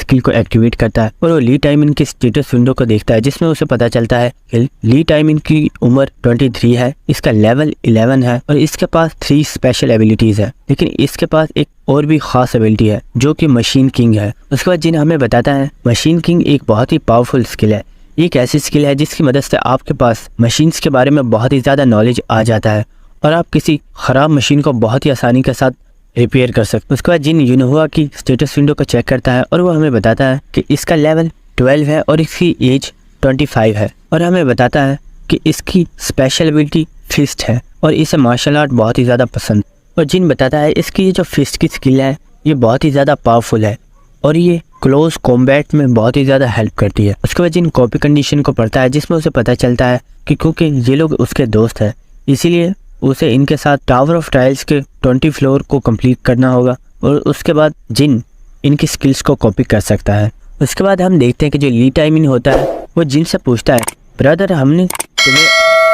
Skill को activate करता है और वो ली टाइमिन की स्टेटस विंडो को देखता है, जिसमें उसे पता चलता है कि ली टाइमिन की उम्र 23 है, इसका लेवल 11 है और इसके पास 3 स्पेशल एबिलिटीज है। लेकिन इसके पास एक और भी खास एबिलिटी है जो कि मशीन किंग है। उसके बाद जिन हमें बताता है मशीन किंग एक बहुत ही पावरफुल स्किल है। एक ऐसी स्किल है जिसकी मदद से आपके पास मशीन्स के बारे में बहुत ही ज़्यादा नॉलेज आ जाता है और आप किसी ख़राब मशीन को बहुत ही आसानी के साथ रिपेयर कर सकते। उसके बाद जिन यूनोवा की स्टेटस विंडो को चेक करता है और वो हमें बताता है कि इसका लेवल 12 है और इसकी एज 25 है और हमें बताता है कि इसकी स्पेशल एबिलिटी फिस्ट है और इसे मार्शल आर्ट बहुत ही ज़्यादा पसंद। और जिन बताता है इसकी ये जो फिस्ट की स्किल है ये बहुत ही ज़्यादा पावरफुल है और ये क्लोज कॉम्बैट में बहुत ही ज़्यादा हेल्प करती है। उसके बाद जिन कॉपी कंडीशन को पढ़ता है जिसमें उसे पता चलता है कि क्योंकि ये लोग उसके दोस्त हैं इसीलिए उसे इनके साथ टावर ऑफ ट्रायल्स के 20 फ्लोर को कंप्लीट करना होगा और उसके बाद जिन इनकी स्किल्स को कॉपी कर सकता है। उसके बाद हम देखते हैं कि जो ली टाइमिन होता है वो जिन से पूछता है, ब्रदर हमने तुम्हें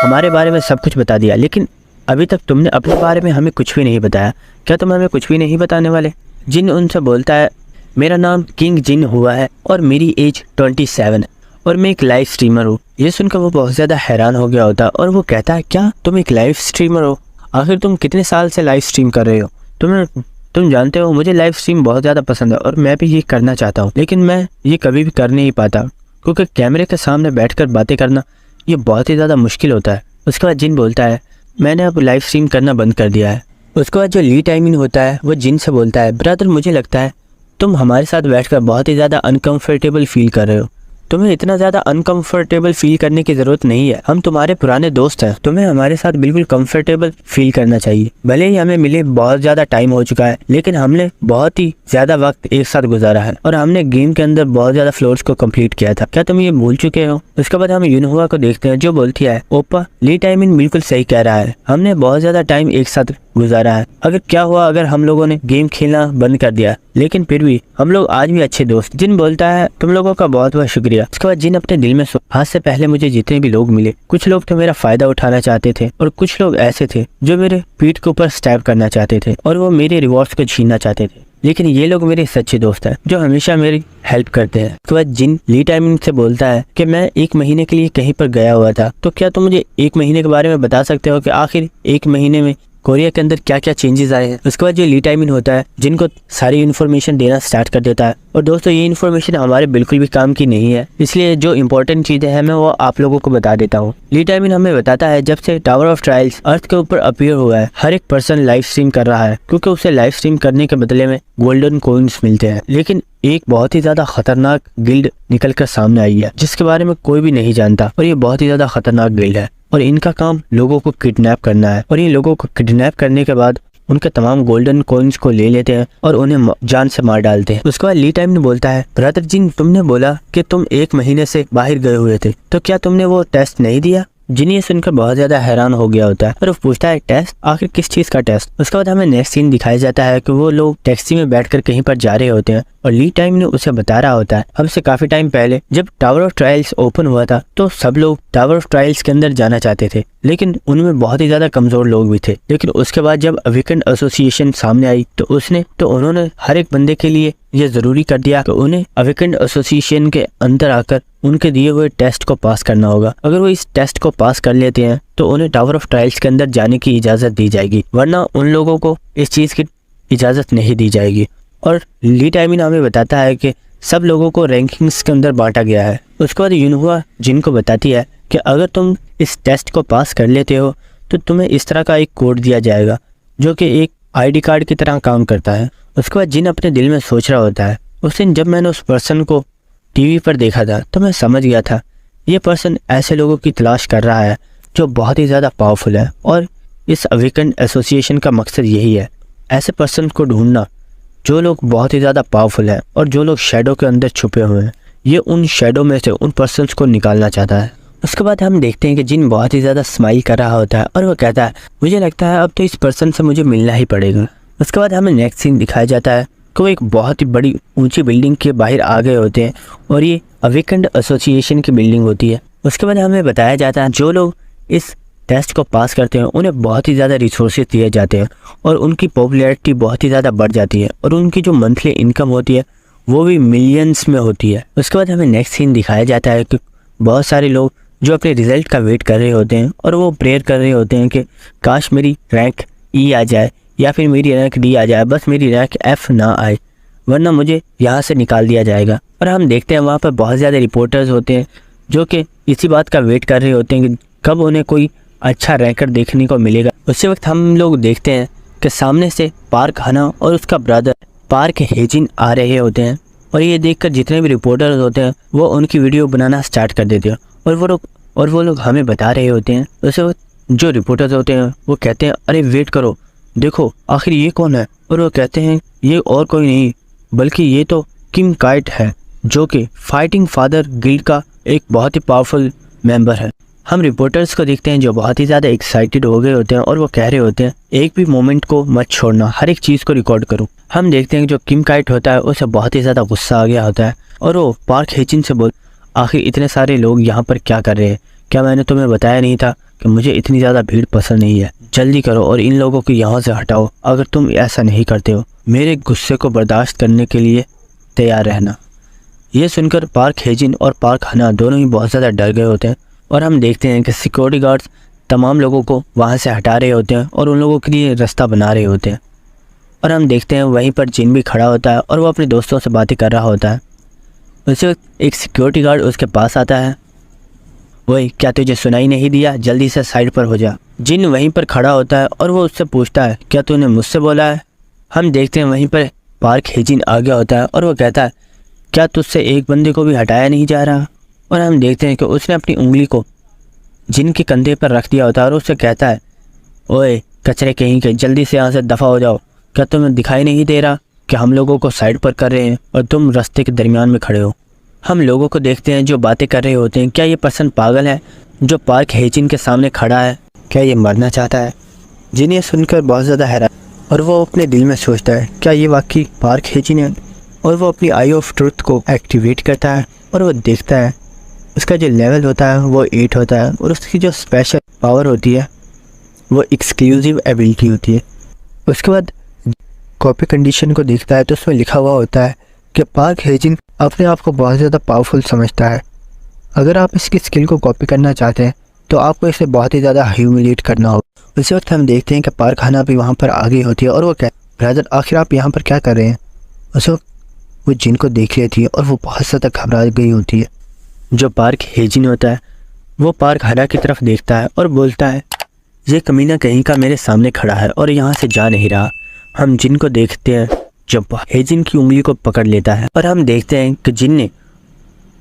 हमारे बारे में सब कुछ बता दिया लेकिन अभी तक तुमने अपने बारे में हमें कुछ भी नहीं बताया, क्या तुम हमें कुछ भी नहीं बताने वाले? जिन उनसे बोलता है, मेरा नाम किंग जिन हुआ है और मेरी एज 27 है और मैं एक लाइव स्ट्रीमर हूँ। ये सुनकर वो बहुत ज़्यादा हैरान हो गया होता और वो कहता है, क्या तुम एक लाइव स्ट्रीमर हो? आखिर तुम कितने साल से लाइव स्ट्रीम कर रहे हो? तुम जानते हो मुझे लाइव स्ट्रीम बहुत ज़्यादा पसंद है और मैं भी ये करना चाहता हूँ लेकिन मैं ये कभी भी कर नहीं पाता क्योंकि कैमरे के सामने बैठकर बातें करना ये बहुत ही ज़्यादा मुश्किल होता है। उसके बाद जिन बोलता है, मैंने अब लाइव स्ट्रीम करना बंद कर दिया है। उसके बाद जो ली टाइमिंग होता है वो जिन से बोलता है, ब्रदर मुझे लगता है तुम हमारे साथ बैठकर बहुत ही ज़्यादा अनकंफर्टेबल फील कर रहे हो। तुम्हें इतना ज़्यादा अनकंफर्टेबल फील करने की ज़रूरत नहीं है, हम तुम्हारे पुराने दोस्त हैं, तुम्हें हमारे साथ बिल्कुल कंफर्टेबल फील करना चाहिए। भले ही हमें मिले बहुत ज़्यादा टाइम हो चुका है लेकिन हमने बहुत ही ज़्यादा वक्त एक साथ गुजारा है और हमने गेम के अंदर बहुत ज़्यादा फ्लोर्स को कंप्लीट किया था, क्या तुम ये भूल चुके हो? उसके बाद हम यूनोवा को देखते हैं जो बोलती है, ओप्पा ली टाइमिन बिल्कुल सही कह रहा है, हमने बहुत ज़्यादा टाइम एक साथ गुजारा है। अगर क्या हुआ अगर हम लोगों ने गेम खेलना बंद कर दिया लेकिन फिर भी हम लोग आज भी अच्छे दोस्त। जिन बोलता है, तुम लोगों का बहुत बहुत शुक्रिया। उसके बाद जिन अपने दिल में आज से पहले मुझे जितने भी लोग मिले, कुछ लोग तो मेरा फायदा उठाना चाहते थे और कुछ लोग ऐसे थे जो मेरे पीठ के ऊपर स्टैब करना चाहते थे और वो मेरे रिवॉर्ड्स को छीनना चाहते थे, लेकिन ये लोग मेरे सच्चे दोस्त हैं जो हमेशा मेरी हेल्प करते हैं। उसके बाद जिन ली टाइमिंग से बोलता है कि मैं 1 महीने के लिए कहीं पर गया हुआ था, तो क्या तुम मुझे 1 महीने के बारे में बता सकते हो कि आखिर 1 महीने में कोरिया के अंदर क्या क्या चेंजेस आए हैं? उसके बाद जो ली टाइमिन होता है जिनको सारी इन्फॉर्मेशन देना स्टार्ट कर देता है और दोस्तों ये इन्फॉर्मेशन हमारे बिल्कुल भी काम की नहीं है, इसलिए जो इंपॉर्टेंट चीज़ें हैं मैं वो आप लोगों को बता देता हूँ। ली टाइमिन हमें बताता है जब से टावर ऑफ ट्रायल्स अर्थ के ऊपर अपीयर हुआ है हर एक पर्सन लाइव स्ट्रीम कर रहा है क्योंकि उसे लाइव स्ट्रीम करने के बदले में गोल्डन कॉइन्स मिलते हैं। लेकिन एक बहुत ही ज्यादा खतरनाक गिल्ड निकल कर सामने आई है जिसके बारे में कोई भी नहीं जानता और ये बहुत ही ज्यादा खतरनाक गिल्ड है और इनका काम लोगों को किडनैप करना है और ये लोगों को किडनैप करने के बाद उनके तमाम गोल्डन कॉइन्स को ले लेते हैं और उन्हें जान से मार डालते हैं। उसके बाद ली टाइम ने बोलता है, ब्रदर जिन तुमने बोला कि तुम 1 महीने से बाहर गए हुए थे, तो क्या तुमने वो टेस्ट नहीं दिया? जिन ये सुनकर बहुत ज्यादा हैरान हो गया होता है और वो पूछता है, टेस्ट? आखिर किस चीज का टेस्ट? उसके बाद हमें नेक्स्ट सीन दिखाया जाता है कि वो लोग टैक्सी में बैठकर कहीं पर जा रहे होते हैं और ली टाइम ने उसे बता रहा होता है अब से काफी टाइम पहले जब टावर ऑफ ट्रायल्स ओपन हुआ था तो सब लोग टावर ऑफ ट्रायल्स के अंदर जाना चाहते थे लेकिन उनमें बहुत ही ज्यादा कमजोर लोग भी थे। लेकिन उसके बाद जब वीकेंड एसोसिएशन सामने आई तो उन्होंने हर एक बंदे के लिए ये जरूरी कर दिया कि उन्हें वीकेंड एसोसिएशन के अंदर आकर उनके दिए हुए टेस्ट को पास करना होगा। अगर वो इस टेस्ट को पास कर लेते हैं तो उन्हें टावर ऑफ ट्रायल्स के अंदर जाने की इजाजत दी जाएगी, वरना उन लोगों को इस चीज की इजाजत नहीं दी जाएगी। और ली टाइमिन हमें बताता है कि सब लोगों को रैंकिंग्स के अंदर बांटा गया है। उसके बाद यूनोवा जिनको बताती है कि अगर तुम इस टेस्ट को पास कर लेते हो तो तुम्हें इस तरह का एक कोड दिया जाएगा जो कि एक ID कार्ड की तरह काम करता है। उसके बाद जिन अपने दिल में सोच रहा होता है, उस दिन जब मैंने उस पर्सन को टीवी पर देखा था तो मैं समझ गया था ये पर्सन ऐसे लोगों की तलाश कर रहा है जो बहुत ही ज़्यादा पावरफुल है और इस वीकेंड एसोसिएशन का मकसद यही है, ऐसे पर्सन को ढूंढना जो लोग बहुत ही ज़्यादा पावरफुल हैं और जो लोग शैडो के अंदर छुपे हुए हैं। ये उन शैडो में से उन पर्सन्स को निकालना चाहता है। उसके बाद हम देखते हैं कि जिन बहुत ही ज़्यादा स्माइल कर रहा होता है और वो कहता है, मुझे लगता है अब तो इस पर्सन से मुझे मिलना ही पड़ेगा। उसके बाद हमें नेक्स्ट सीन दिखाया जाता है कि वो एक बहुत ही बड़ी ऊंची बिल्डिंग के बाहर आ गए होते हैं और ये वीकेंड एसोसिएशन की बिल्डिंग होती है। उसके बाद हमें बताया जाता है जो लोग इस टेस्ट को पास करते हैं उन्हें बहुत ही ज़्यादा रिसोर्सेज दिए जाते हैं और उनकी पॉपुलैरिटी बहुत ही ज़्यादा बढ़ जाती है और उनकी जो मंथली इनकम होती है वो भी मिलियंस में होती है। उसके बाद हमें नेक्स्ट सीन दिखाया जाता है कि बहुत सारे लोग जो अपने रिजल्ट का वेट कर रहे होते हैं और वो प्रेयर कर रहे होते हैं कि काश मेरी रैंक ई आ जाए या फिर मेरी रैंक डी आ जाए, बस मेरी रैंक एफ ना आए, वरना मुझे यहाँ से निकाल दिया जाएगा। और हम देखते हैं वहाँ पर बहुत ज़्यादा रिपोर्टर्स होते हैं जो कि इसी बात का वेट कर रहे होते हैं कि कब उन्हें कोई अच्छा रैंकर देखने को मिलेगा। उसी वक्त हम लोग देखते हैं कि सामने से पार्क हना और उसका ब्रदर पार्क हेजिन आ रहे होते हैं और ये देखकर जितने भी रिपोर्टर्स होते हैं वो उनकी वीडियो बनाना स्टार्ट कर देते हैं और वो लोग हमें बता रहे होते हैं। उसी वक्त जो रिपोर्टर्स होते हैं वो कहते हैं अरे वेट करो, देखो आखिर ये कौन है। और वो कहते हैं ये और कोई नहीं बल्कि ये तो किम काइट है जो कि फाइटिंग फादर गिल्ड का एक बहुत ही पावरफुल मेंबर है। हम रिपोर्टर्स को देखते हैं जो बहुत ही ज़्यादा एक्साइटेड हो गए होते हैं और वो कह रहे होते हैं एक भी मोमेंट को मत छोड़ना, हर एक चीज़ को रिकॉर्ड करो। हम देखते हैं कि जो किम काइट होता है उसे बहुत ही ज़्यादा गुस्सा आ गया होता है और वो पार्क हेजिन से बोल आखिर इतने सारे लोग यहाँ पर क्या कर रहे हैं, क्या मैंने तुम्हें बताया नहीं था कि मुझे इतनी ज़्यादा भीड़ पसंद नहीं है, जल्दी करो और इन लोगों को यहाँ से हटाओ। अगर तुम ऐसा नहीं करते हो मेरे गुस्से को बर्दाश्त करने के लिए तैयार रहना। ये सुनकर पार्क हेजिन और पार्क हना दोनों ही बहुत ज़्यादा डर गए होते हैं और हम देखते हैं कि सिक्योरिटी गार्ड्स तमाम लोगों को वहाँ से हटा रहे होते हैं और उन लोगों के लिए रास्ता बना रहे होते हैं। और हम देखते हैं वहीं पर जिन भी खड़ा होता है और वो अपने दोस्तों से बातें कर रहा होता है। उस वक्त एक सिक्योरिटी गार्ड उसके पास आता है, वही क्या तुझे सुनाई नहीं दिया, जल्दी से साइड पर हो जा। जिन वहीं पर खड़ा होता है और वो उससे पूछता है क्या तूने मुझसे बोला है। हम देखते हैं वहीं पर पार्क हेजिन आ गया होता है और वो कहता है क्या तुझसे एक बंदे को भी हटाया नहीं जा रहा। और हम देखते हैं कि उसने अपनी उंगली को जिन के कंधे पर रख दिया होता है और उससे कहता है ओए कचरे कहीं के, जल्दी से यहाँ से दफ़ा हो जाओ, क्या तुम्हें दिखाई नहीं दे रहा कि हम लोगों को साइड पर कर रहे हैं और तुम रास्ते के दरमियान में खड़े हो। हम लोगों को देखते हैं जो बातें कर रहे होते हैं, क्या ये पर्सन पागल है जो पार्क हेजिन के सामने खड़ा है, क्या ये मरना चाहता है। जिन ये सुनकर बहुत ज़्यादा हैरान और वो अपने दिल में सोचता है क्या ये वाकई पार्क हेजिन है। और वो अपनी आई ऑफ ट्रुथ को एक्टिवेट करता है और वो देखता है उसका जो लेवल होता है वो 8 होता है और उसकी जो स्पेशल पावर होती है वो एक्सक्लूसिव एबिलिटी होती है। उसके बाद कॉपी कंडीशन को देखता है तो उसमें लिखा हुआ होता है कि पार्क हेजिन अपने आप को बहुत ज़्यादा पावरफुल समझता है। अगर आप इसकी स्किल को कॉपी करना चाहते हैं तो आपको इसे बहुत ही ज़्यादा ह्यूमिलेट करना होगा। उसी वक्त हम देखते हैं कि पार्क हना भी वहाँ पर आ गई होती है और वो कहती ब्रदर आखिर आप यहाँ पर क्या कर रहे हैं। उस वक्त वो जिन को देख लेती है और वो बहुत ज़्यादा घबरा गई होती है। जो पार्क हेजिन होता है वो पार्क हना की तरफ देखता है और बोलता है ये कमीना कहीं का मेरे सामने खड़ा है और यहाँ से जा नहीं रहा। हम जिन को देखते हैं जब हेजिन की उंगली को पकड़ लेता है और हम देखते हैं कि जिन ने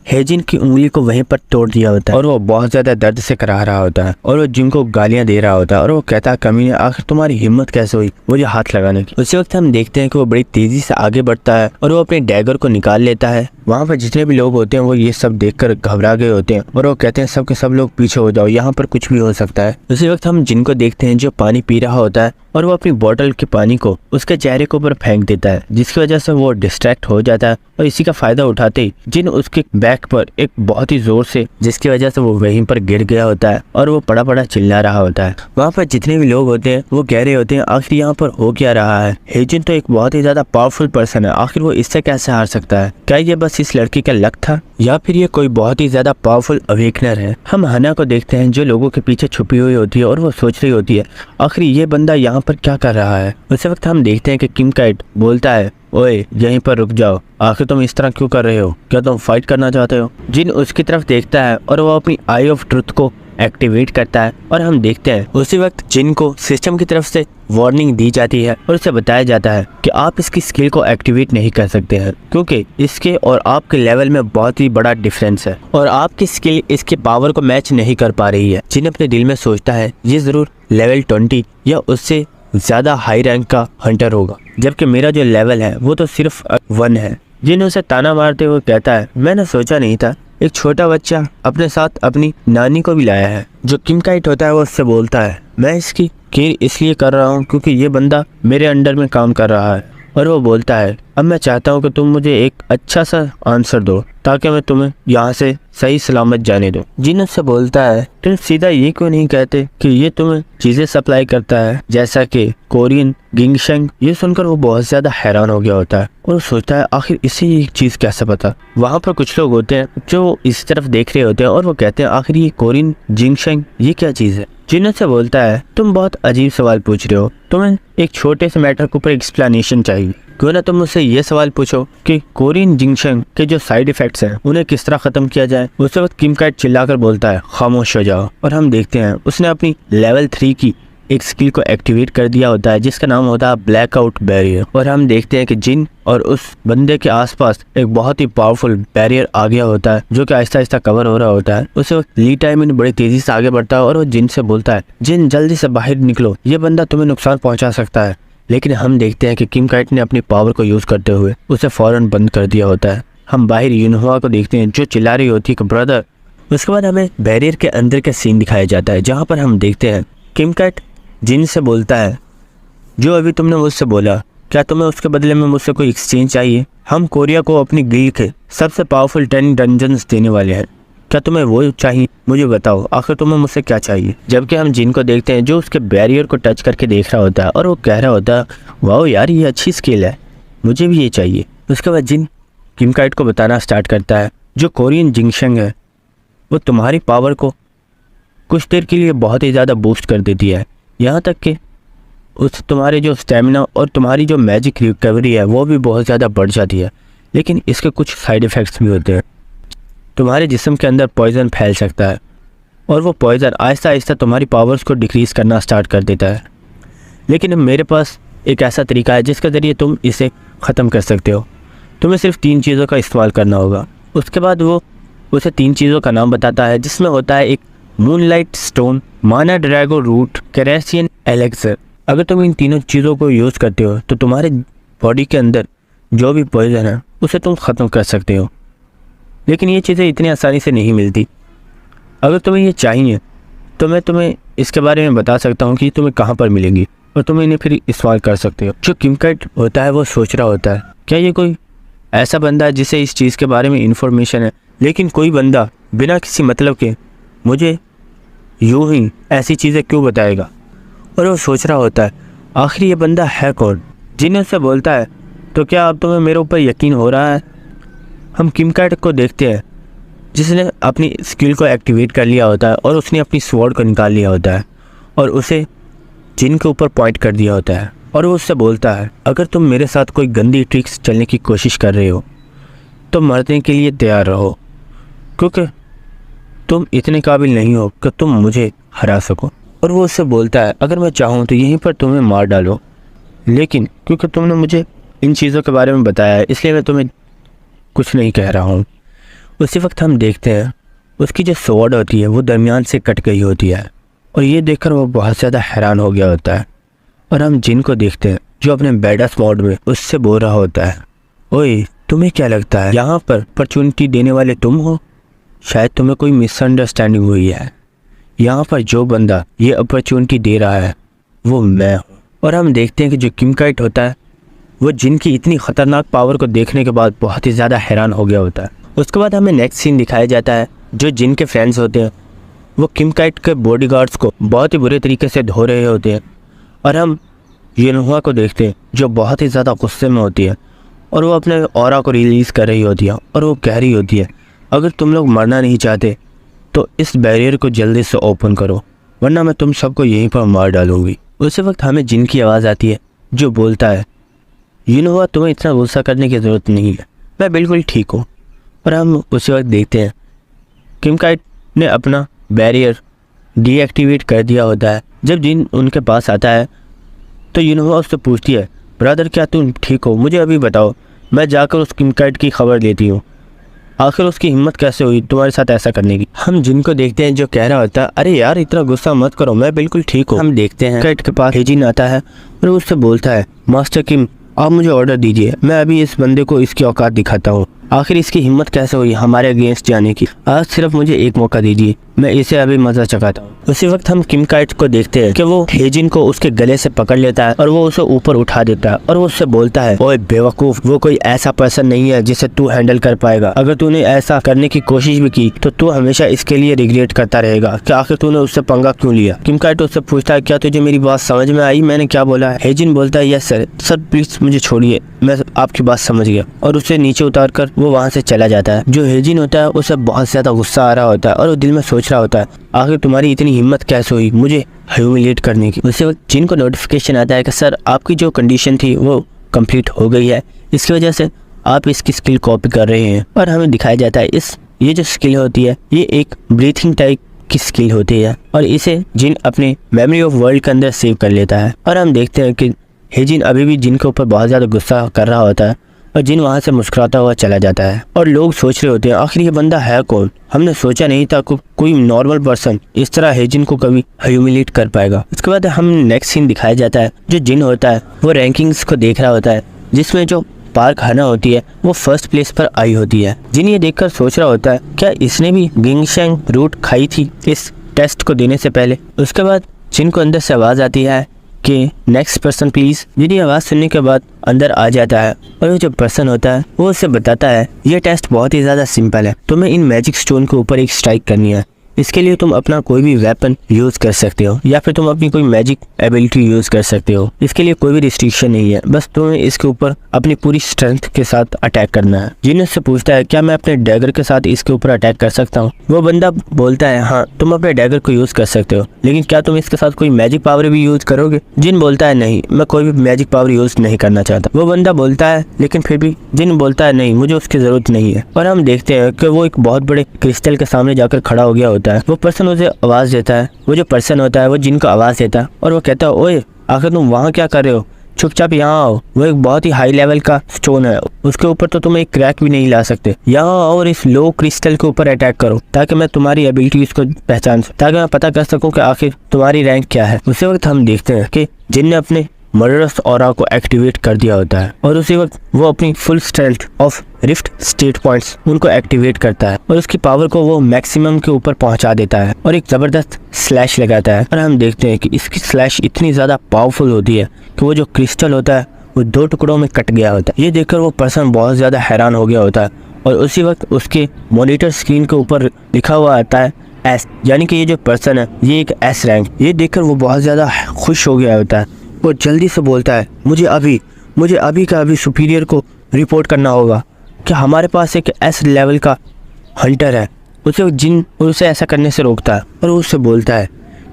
हेजिन की उंगली को वहीं पर तोड़ दिया होता है और वो बहुत ज़्यादा दर्द से कराह रहा होता है और वो जिन को गालियाँ दे रहा होता है और वो कहता है कमीने आखिर तुम्हारी हिम्मत कैसे हुई मुझे हाथ लगाने की। उसी वक्त हम देखते हैं कि वो बड़ी तेज़ी से आगे बढ़ता है और वो अपने डैगर को निकाल लेता है। वहाँ पर जितने भी लोग होते हैं वो ये सब देखकर घबरा गए होते हैं और वो कहते हैं सब के सब लोग पीछे हो जाओ, यहाँ पर कुछ भी हो सकता है। उसी वक्त हम जिन को देखते हैं जो पानी पी रहा होता है और वो अपनी बोतल के पानी को उसके चेहरे के ऊपर फेंक देता है जिसकी वजह से वो डिस्ट्रैक्ट हो जाता है और इसी का फायदा उठाते ही जिन उसके बैक पर एक बहुत ही जोर से जिसकी वजह से वो वहीं पर गिर गया होता है और वो पड़ा पड़ा चिल्ला रहा होता है। वहाँ पर जितने भी लोग होते हैं वो कह रहे होते हैं आखिर यहाँ पर हो क्या रहा है, हेजिन तो एक बहुत ही ज्यादा पावरफुल पर्सन है, आखिर वो इससे कैसे हार सकता है, क्या ये बस इस लड़की का लक था या फिर ये कोई बहुत ही ज्यादा पावरफुल अवेकनर है। हम हना को देखते हैं जो लोगों के पीछे छुपी हुई होती है और वो सोच रही होती है आखिर ये बंदा यहाँ पर क्या कर रहा है। उस वक्त हम देखते हैं कि किम काइट बोलता है ओए यहीं पर रुक जाओ, आखिर तुम इस तरह क्यों कर रहे हो, क्या तुम फाइट करना चाहते हो। जिन उसकी तरफ देखता है और वो अपनी आई ऑफ ट्रुथ को एक्टिवेट करता है और हम देखते हैं उसी वक्त जिन को सिस्टम की तरफ से वार्निंग दी जाती है और उसे बताया जाता है कि आप इसकी स्किल को एक्टिवेट नहीं कर सकते हैं क्योंकि इसके और आपके लेवल में बहुत ही बड़ा डिफरेंस है और आपकी स्किल इसके पावर को मैच नहीं कर पा रही है। जिन अपने दिल में सोचता है ये जरूर लेवल 20 या उससे ज्यादा हाई रैंक का हंटर होगा जबकि मेरा जो लेवल है वो तो सिर्फ 1 है। जिन उसे ताना मारते हुए कहता है मैंने सोचा नहीं था एक छोटा बच्चा अपने साथ अपनी नानी को भी लाया है। जो किम काइट होता है वो उससे बोलता है मैं इसकी केयर इसलिए कर रहा हूँ क्योंकि ये बंदा मेरे अंडर में काम कर रहा है। और वो बोलता है अब मैं चाहता हूँ कि तुम मुझे एक अच्छा सा आंसर दो ताकि मैं तुम्हें यहाँ से सही सलामत जाने दो। जिन उससे बोलता है तुम सीधा ये क्यों नहीं कहते कि ये तुम्हें चीजें सप्लाई करता है जैसा कि कोरियन गिंगशेंग। ये सुनकर वो बहुत ज्यादा हैरान हो गया होता है और वो सोचता है आखिर इसे ये चीज कैसे पता। वहाँ पर कुछ लोग होते हैं जो इस तरफ देख रहे होते हैं और वो कहते हैं आखिर ये कोरियन गिंगशेंग ये क्या चीज है। जिन से बोलता है तुम बहुत अजीब सवाल पूछ रहे हो, तुम्हें एक छोटे से मैटर के ऊपर एक्सप्लेनेशन चाहिए। क्यों ना तुम मुझसे ये सवाल पूछो कि कोरियन गिंगशेंग के जो साइड इफेक्ट्स हैं उन्हें किस तरह खत्म किया जाए। उस वक्त किम काइट चिल्लाकर बोलता है खामोश हो जाओ। और हम देखते हैं उसने अपनी लेवल 3 की एक स्किल को एक्टिवेट कर दिया होता है जिसका नाम होता है ब्लैकआउट बैरियर। और हम देखते हैं कि जिन और उस बंदे के आसपास एक बहुत ही पावरफुल बैरियर आ गया होता है जो कि आहिस्ता आहिस्ता कवर हो रहा होता है। उस वक्त ली टाइमिन बड़ी तेजी से आगे बढ़ता है और वो जिन से बोलता है जिन जल्दी से बाहर निकलो, ये बंदा तुम्हें नुकसान पहुंचा सकता है। लेकिन हम देखते हैं कि किम काइट ने अपनी पावर को यूज करते हुए उसे फौरन बंद कर दिया होता है। हम बाहर यूनहुआ को देखते हैं जो चिल्ला रही होती है कि ब्रदर। उसके बाद हमें बैरियर के अंदर का सीन दिखाया जाता है जहाँ पर हम देखते हैं किम काइट जिन से बोलता है जो अभी तुमने मुझसे बोला क्या तुम्हें उसके बदले में मुझसे कोई एक्सचेंज चाहिए। हम कोरिया को अपनी गिल्ड के सबसे पावरफुल 10 डंजन्स देने वाले हैं, क्या तुम्हें वो चाहिए? मुझे बताओ आखिर तुम्हें मुझसे क्या चाहिए। जबकि हम जिन को देखते हैं जो उसके बैरियर को टच करके देख रहा होता है और वो कह रहा होता है वाओ यार ये अच्छी स्किल है, मुझे भी ये चाहिए। उसके बाद जिन किम काइट को बताना स्टार्ट करता है जो कोरियन गिंगशेंग है वो तुम्हारी पावर को कुछ देर के लिए बहुत ही ज़्यादा बूस्ट कर देती है, यहाँ तक कि उस तुम्हारे जो स्टेमिना और तुम्हारी जो मैजिक रिकवरी है वो भी बहुत ज़्यादा बढ़ जाती है। लेकिन इसके कुछ साइड इफ़ेक्ट्स भी होते हैं। तुम्हारे जिस्म के अंदर पॉइज़न फैल सकता है और वो पॉइज़न आहिस्ता आहिस्ता तुम्हारी पावर्स को डिक्रीज़ करना स्टार्ट कर देता है। लेकिन मेरे पास एक ऐसा तरीका है जिसके ज़रिए तुम इसे ख़त्म कर सकते हो। तुम्हें सिर्फ 3 चीज़ों का इस्तेमाल करना होगा। उसके बाद वो उसे 3 चीज़ों का नाम बताता है जिसमें होता है एक मूनलाइट स्टोन, माना ड्रैगो रूट, कैरेसियन एलेक्सर। अगर तुम इन तीनों चीज़ों को यूज़ करते हो तो तुम्हारे बॉडी के अंदर जो भी पॉइज़न है उसे तुम ख़त्म कर सकते हो। लेकिन ये चीज़ें इतनी आसानी से नहीं मिलती। अगर तुम्हें ये चाहिए तो मैं तुम्हें इसके बारे में बता सकता हूँ कि तुम्हें कहाँ पर मिलेंगी और तुम इन्हें फिर इस्तेमाल कर सकते हो। जो किम काइट होता है वो सोच रहा होता है क्या ये कोई ऐसा बंदा है जिसे इस चीज़ के बारे में इन्फॉर्मेशन है, लेकिन कोई बंदा बिना किसी मतलब के मुझे यूं ही ऐसी चीज़ें क्यों बताएगा। और वो सोच रहा होता है आखिर ये बंदा है कौन। जिन उससे बोलता है तो क्या अब तुम्हें मेरे ऊपर यकीन हो रहा है। हम किम काइट को देखते हैं जिसने अपनी स्किल को एक्टिवेट कर लिया होता है और उसने अपनी स्वॉर्ड को निकाल लिया होता है और उसे जिन के ऊपर पॉइंट कर दिया होता है। और वो उससे बोलता है अगर तुम मेरे साथ कोई गंदी ट्रिक्स चलने की कोशिश कर रहे हो तो मरने के लिए तैयार रहो, क्योंकि तुम इतने काबिल नहीं हो कि तुम मुझे हरा सको। और वो उससे बोलता है अगर मैं चाहूँ तो यहीं पर तुम्हें मार डालो, लेकिन क्योंकि तुमने मुझे इन चीज़ों के बारे में बताया है इसलिए मैं तुम्हें कुछ नहीं कह रहा हूँ। उसी वक्त हम देखते हैं उसकी जो स्वॉर्ड होती है वो दरमियान से कट गई होती है और ये देखकर वो बहुत ज़्यादा हैरान हो गया होता है। और हम जिन को देखते हैं जो अपने बैडस मोड में उससे बोल रहा होता है ओए तुम्हें क्या लगता है यहाँ पर अपॉर्चुनिटी देने वाले तुम हो? शायद तुम्हें कोई मिसअंडरस्टैंडिंग हुई है। यहाँ पर जो बंदा ये अपॉर्चुनिटी दे रहा है वो मैं हूँ। और हम देखते हैं कि जो किम काइट होता है वो जिन की इतनी ख़तरनाक पावर को देखने के बाद बहुत ही ज़्यादा हैरान हो गया होता है। उसके बाद हमें नेक्स्ट सीन दिखाया जाता है जो जिन के फ्रेंड्स होते हैं वो किम काइट के बॉडीगार्ड्स को बहुत ही बुरे तरीके से धो रहे होते हैं। और हम यूनहुआ को देखते हैं जो बहुत ही ज़्यादा गुस्से में होती है और वो अपने ऑरा को रिलीज़ कर रही होती है और वो कह रही होती है अगर तुम लोग मरना नहीं चाहते तो इस बैरियर को जल्दी से ओपन करो वरना मैं तुम सबको यहीं पर मार डालूंगी। उसी वक्त हमें जिन की आवाज़ आती है जो बोलता है यूनहुआ तुम्हें इतना गुस्सा करने की ज़रूरत नहीं है, मैं बिल्कुल ठीक हूँ। और हम उसी वक्त देखते हैं किम काइट ने अपना बैरियर डीएक्टिवेट कर दिया होता है। जब जिन उनके पास आता है तो यूनहुआ उससे पूछती है ब्रदर क्या तुम ठीक हो, मुझे अभी बताओ, मैं जाकर उस किम काइट की खबर लेती हूँ। आखिर उसकी हिम्मत कैसे हुई तुम्हारे साथ ऐसा करने की। हम जिन को देखते हैं जो कह रहा होता है अरे यार इतना गुस्सा मत करो, मैं बिल्कुल ठीक हूँ। हम देखते हैं काइट के पास हेजिन आता है और उससे बोलता है मास्टर किम आप मुझे ऑर्डर दीजिए, मैं अभी इस बंदे को इसकी औकात दिखाता हूँ। आखिर इसकी हिम्मत कैसे हुई हमारे अगेंस्ट जाने की। आज सिर्फ मुझे एक मौका दीजिए, मैं इसे अभी मजा चखाता हूँ। उसी वक्त हम किम काइट को देखते हैं कि वो हेजिन को उसके गले से पकड़ लेता है और वो उसे ऊपर उठा देता है और वो उससे बोलता है, ओए बेवकूफ, वो कोई ऐसा पर्सन नहीं है जिसे तू हैंडल कर पाएगा। अगर तूने ऐसा करने की कोशिश भी की तो तू हमेशा इसके लिए रिग्रेट करता रहेगा कि आखिर तूने उससे पंगा क्यों लिया। किम काइट उससे पूछता है, क्या तुझे मेरी बात समझ में आई, मैंने क्या बोला है? हेजिन बोलता है, यस सर, सर प्लीज मुझे छोड़िए, मैं आपकी बात समझ गया, और उसे नीचे उतार कर वो वहाँ से चला जाता है। जो हेजिन होता है उसे बहुत ज्यादा गुस्सा आ रहा होता है और वो दिल में सोच रहा होता है, आखिर तुम्हारी इतनी हिम्मत कैसे हुई मुझे ह्यूमिलेट करने की। उसी वक्त जिन को नोटिफिकेशन आता है कि सर आपकी जो कंडीशन थी वो कंप्लीट हो गई है, इसकी वजह से आप इसकी स्किल कॉपी कर रहे हैं। और हमें दिखाया जाता है ये जो स्किल होती है ये एक ब्रीथिंग टाइप की स्किल होती है और इसे जिन अपने मेमोरी ऑफ वर्ल्ड के अंदर सेव कर लेता है। और हम देखते हैं कि हेजिन अभी भी जिन के ऊपर बहुत ज़्यादा गुस्सा कर रहा होता है और जिन वहाँ से मुस्कुराता हुआ चला जाता है। और लोग सोच रहे होते हैं, आखिर ये बंदा है कौन? हमने सोचा नहीं था कोई नॉर्मल पर्सन इस तरह हेजिन को कभी ह्यूमिलेट कर पाएगा। उसके बाद हम नेक्स्ट सीन दिखाया जाता है, जो जिन होता है वो रैंकिंग्स को देख रहा होता है, जिसमें जो पार्क हना होती है वो फर्स्ट प्लेस पर आई होती है। जिन ये देखकर सोच रहा होता है, क्या इसने भी गिंगशेंग रूट खाई थी इस टेस्ट को देने से पहले? उसके बाद जिन को अंदर से आवाज़ आती है कि नेक्स्ट पर्सन प्लीज। जिन ये आवाज़ सुनने के बाद अंदर आ जाता है और वो जो पर्सन होता है वो उसे बताता है, ये टेस्ट बहुत ही ज़्यादा सिंपल है, तुम्हें इन मैजिक स्टोन के ऊपर एक स्ट्राइक करनी है। इसके लिए तुम अपना कोई भी वेपन यूज कर सकते हो या फिर तुम अपनी कोई मैजिक एबिलिटी यूज कर सकते हो। इसके लिए कोई भी रिस्ट्रिक्शन नहीं है, बस तुम्हें इसके ऊपर अपनी पूरी स्ट्रेंथ के साथ अटैक करना है। जिन उससे पूछता है, क्या मैं अपने डैगर के साथ इसके ऊपर अटैक कर सकता हूँ? वो बंदा बोलता है, हाँ तुम अपने डैगर को यूज कर सकते हो, लेकिन क्या तुम इसके साथ कोई मैजिक पावर भी यूज करोगे? जिन बोलता है, नहीं मैं कोई भी मैजिक पावर यूज नहीं करना चाहता। वो बंदा बोलता है, लेकिन फिर भी जिन बोलता है, नहीं मुझे उसकी जरूरत नहीं है। और हम देखते हैं कि वो एक बहुत बड़े क्रिस्टल के सामने जाकर खड़ा हो गया होता है। वो पर्सन उसे आवाज देता है, वो जो पर्सन होता है वो जिनको आवाज देता है और वो कहता है, ओए आखिर तुम वहाँ क्या कर रहे हो, चुपचाप यहाँ आओ। वो एक बहुत ही हाई लेवल का स्टोन है, उसके ऊपर तो तुम एक क्रैक भी नहीं ला सकते। यहाँ आओ और इस लो क्रिस्टल के ऊपर अटैक करो ताकि मैं तुम्हारी एबिलिटीज को पहचान सकूं, ताकि मैं पता कर सकूं कि आखिर तुम्हारी रैंक क्या है। उसी वक्त हम देखते हैं कि जिन ने अपने मर्डरस ऑरा को एक्टिवेट कर दिया होता है और उसी वक्त वो अपनी full strength of rift state points उनको एक्टिवेट करता है और उसकी पावर को वो मैक्सिमम के ऊपर पहुंचा देता है और एक जबरदस्त स्लैश लगाता है। और हम देखते हैं कि इसकी स्लैश इतनी ज्यादा पावरफुल होती है कि वो जो क्रिस्टल होता है वो 2 टुकड़ों में कट गया होता है। ये देखकर वो पर्सन बहुत ज्यादा हैरान हो गया होता है और उसी वक्त उसके मॉनिटर स्क्रीन के ऊपर लिखा हुआ आता है एस, यानी कि ये जो पर्सन है ये एक एस रैंक। ये देखकर वो बहुत ज्यादा खुश हो गया होता है। वो जल्दी से बोलता है, मुझे अभी का अभी सुपीरियर को रिपोर्ट करना होगा कि हमारे पास एक एस लेवल का हंटर है। उसे जिन उसे ऐसा करने से रोकता है और उससे बोलता है,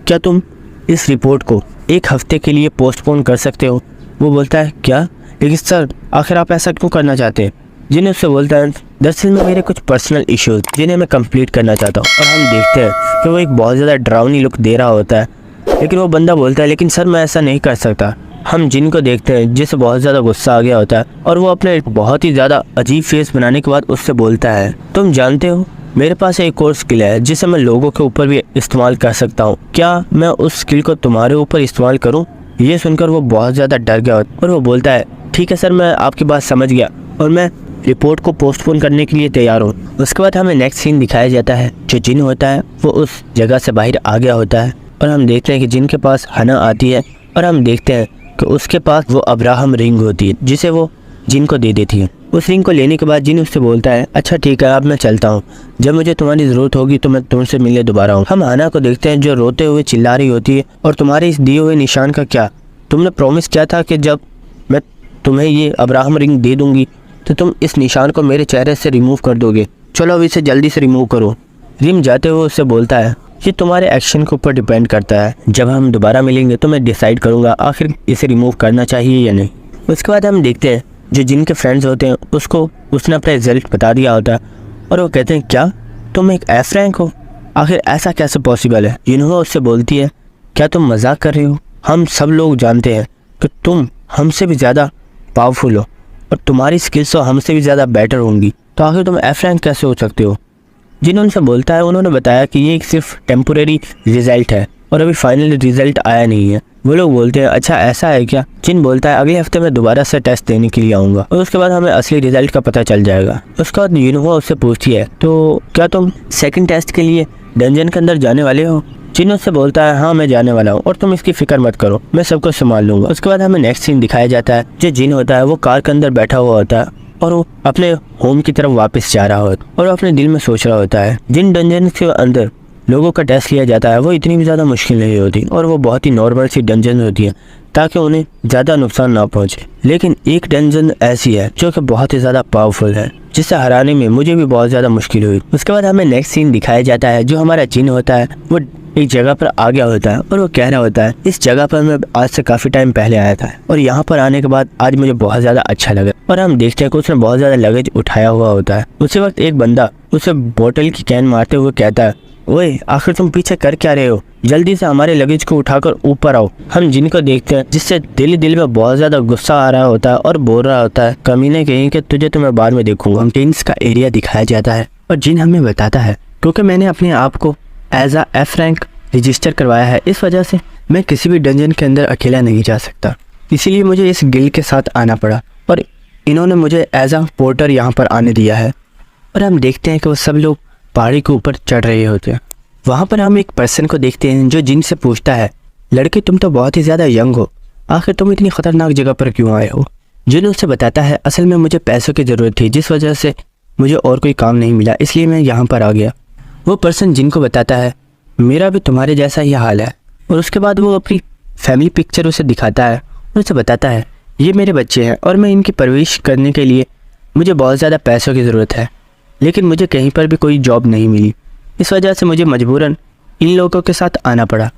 क्या तुम इस रिपोर्ट को 1 हफ्ते के लिए पोस्टपोन कर सकते हो? वो बोलता है, क्या? लेकिन सर आखिर आप ऐसा क्यों करना चाहते हैं? जिन्हें उससे बोलता है, दरअसल में मेरे कुछ पर्सनल इश्यूज जिन्हें मैं कंप्लीट करना चाहता हूँ। और हम देखते हैं कि वो एक बहुत ज़्यादा डरावनी लुक दे रहा होता है, लेकिन वो बंदा बोलता है, लेकिन सर मैं ऐसा नहीं कर सकता। हम जिन को देखते हैं जिसे बहुत ज़्यादा गुस्सा आ गया होता है और वो अपने बहुत ही ज़्यादा अजीब फेस बनाने के बाद उससे बोलता है, तुम जानते हो मेरे पास एक और स्किल है जिसे मैं लोगों के ऊपर भी इस्तेमाल कर सकता हूँ, क्या मैं उस स्किल को तुम्हारे ऊपर इस्तेमाल करूँ? ये सुनकर वो बहुत ज़्यादा डर गया और वो बोलता है, ठीक है सर मैं आपकी बात समझ गया और मैं रिपोर्ट को पोस्टपोन करने के लिए तैयार हूँ। उसके बाद हमें नेक्स्ट सीन दिखाया जाता है, जो जिन होता है वो उस जगह से बाहर आ गया होता है और हम देखते हैं कि जिन के पास हना आती है और हम देखते हैं कि उसके पास वो अब्राहम रिंग होती है जिसे वो जिन को दे देती है। उस रिंग को लेने के बाद जिन उससे बोलता है, अच्छा ठीक है अब मैं चलता हूँ, जब मुझे तुम्हारी ज़रूरत होगी तो मैं तुमसे मिलने दोबारा हूँ। हम हना को देखते हैं जो रोते हुए चिल्ला रही होती है, और तुम्हारे इस दिए हुए निशान का क्या? तुमने प्रॉमिस किया था कि जब मैं तुम्हें ये अब्राहम रिंग दे दूँगी तो तुम इस निशान को मेरे चेहरे से रिमूव कर दोगे, चलो अब इसे जल्दी से रिमूव करो। रिम जाते हुए उससे बोलता है, ये तुम्हारे एक्शन के ऊपर डिपेंड करता है, जब हम दोबारा मिलेंगे तो मैं डिसाइड करूँगा आखिर इसे रिमूव करना चाहिए या नहीं। उसके बाद हम देखते हैं जो जिनके फ्रेंड्स होते हैं उसने अपना रिजल्ट बता दिया होता है और वो कहते हैं, क्या तुम एक एफ रैंक हो? आखिर ऐसा कैसे पॉसिबल है? जिन्होंने उससे बोलती है, क्या तुम मजाक कर रहे हो? हम सब लोग जानते हैं कि तुम हमसे भी ज़्यादा पावरफुल हो और तुम्हारी स्किल्स तो हमसे भी ज़्यादा बेटर होंगी, तो आखिर तुम एफ रैंक कैसे हो सकते हो? जिन्होंने से बोलता है, उन्होंने बताया कि ये एक सिर्फ टेम्पोरेरी रिजल्ट है, और अभी फाइनल रिजल्ट आया नहीं है। वो लोग बोलते हैं अच्छा ऐसा है क्या। जिन बोलता है अगले हफ्ते मैं दोबारा से टेस्ट देने के लिए आऊँगा और उसके बाद हमें असली रिजल्ट का पता चल जाएगा। उसके बाद युनहुआ उससे पूछती है तो क्या तुम सेकंड टेस्ट के लिए डंजन के अंदर जाने वाले हो। जिन उससे बोलता है हाँ मैं जाने वाला हूँ और तुम इसकी फिक्र मत करो, मैं सब कुछ संभाल लूंगा। उसके बाद हमें नेक्स्ट सीन दिखाया जाता है। जो जिन होता है वो कार के अंदर बैठा हुआ होता है और वो अपने होम की तरफ वापस जा रहा होता है और अपने दिल में सोच रहा होता है जिन डंजन के अंदर लोगों का टेस्ट लिया जाता है वो इतनी भी ज़्यादा मुश्किल नहीं होती और वो बहुत ही नॉर्मल सी डंजन होती है ताकि उन्हें ज़्यादा नुकसान ना पहुंचे। लेकिन एक डंजन ऐसी है जो कि बहुत ही ज़्यादा पावरफुल है जिसे हराने में मुझे भी बहुत ज़्यादा मुश्किल हुई। उसके बाद हमें नेक्स्ट सीन दिखाया जाता है। जो हमारा जिन होता है वो एक जगह पर आ गया होता है और वो कह रहा होता है इस जगह पर मैं आज से काफ़ी टाइम पहले आया था और यहाँ पर आने के बाद आज मुझे बहुत ज़्यादा अच्छा लगा। और हम देखते हैं कि उसने बहुत ज़्यादा लगेज उठाया हुआ होता है। उसी वक्त एक बंदा उसे बोतल की कैन मारते हुए कहता है ओए आखिर तुम पीछे कर क्या रहे हो, जल्दी से हमारे लगेज को उठाकर ऊपर आओ। हम जिन को देखते हैं जिससे दिल में बहुत ज़्यादा गुस्सा आ रहा होता है और बोल रहा होता है कमीने कहीं कि तुझे तो मैं बाद में देखूंगा। टेंस का एरिया दिखाया जाता है और जिन हमें बताता है क्योंकि मैंने अपने आप को as a F rank register करवाया है, इस वजह से मैं किसी भी डंजन के अंदर अकेला नहीं जा सकता, इसीलिए मुझे इस गिल्ड के साथ आना पड़ा और इन्होंने मुझे एज अ पोर्टर यहाँ पर आने दिया है। और हम देखते हैं कि वो सब लोग पहाड़ी के ऊपर चढ़ रहे होते हैं। वहाँ पर हम एक पर्सन को देखते हैं जो जिन से पूछता है लड़के तुम तो बहुत ही ज़्यादा यंग हो, आखिर तुम इतनी ख़तरनाक जगह पर क्यों आए हो। जिन उससे बताता है असल में मुझे पैसों की ज़रूरत थी जिस वजह से मुझे और कोई काम नहीं मिला, इसलिए मैं यहाँ पर आ गया। वो पर्सन जिन को बताता है मेरा भी तुम्हारे जैसा ही हाल है और उसके बाद वो अपनी फैमिली पिक्चर उसे दिखाता है और उसे बताता है ये मेरे बच्चे हैं और मैं इनकी परवरिश करने के लिए मुझे बहुत ज़्यादा पैसों की ज़रूरत है, लेकिन मुझे कहीं पर भी कोई जॉब नहीं मिली, इस वजह से मुझे मजबूरन इन लोगों के साथ आना पड़ा।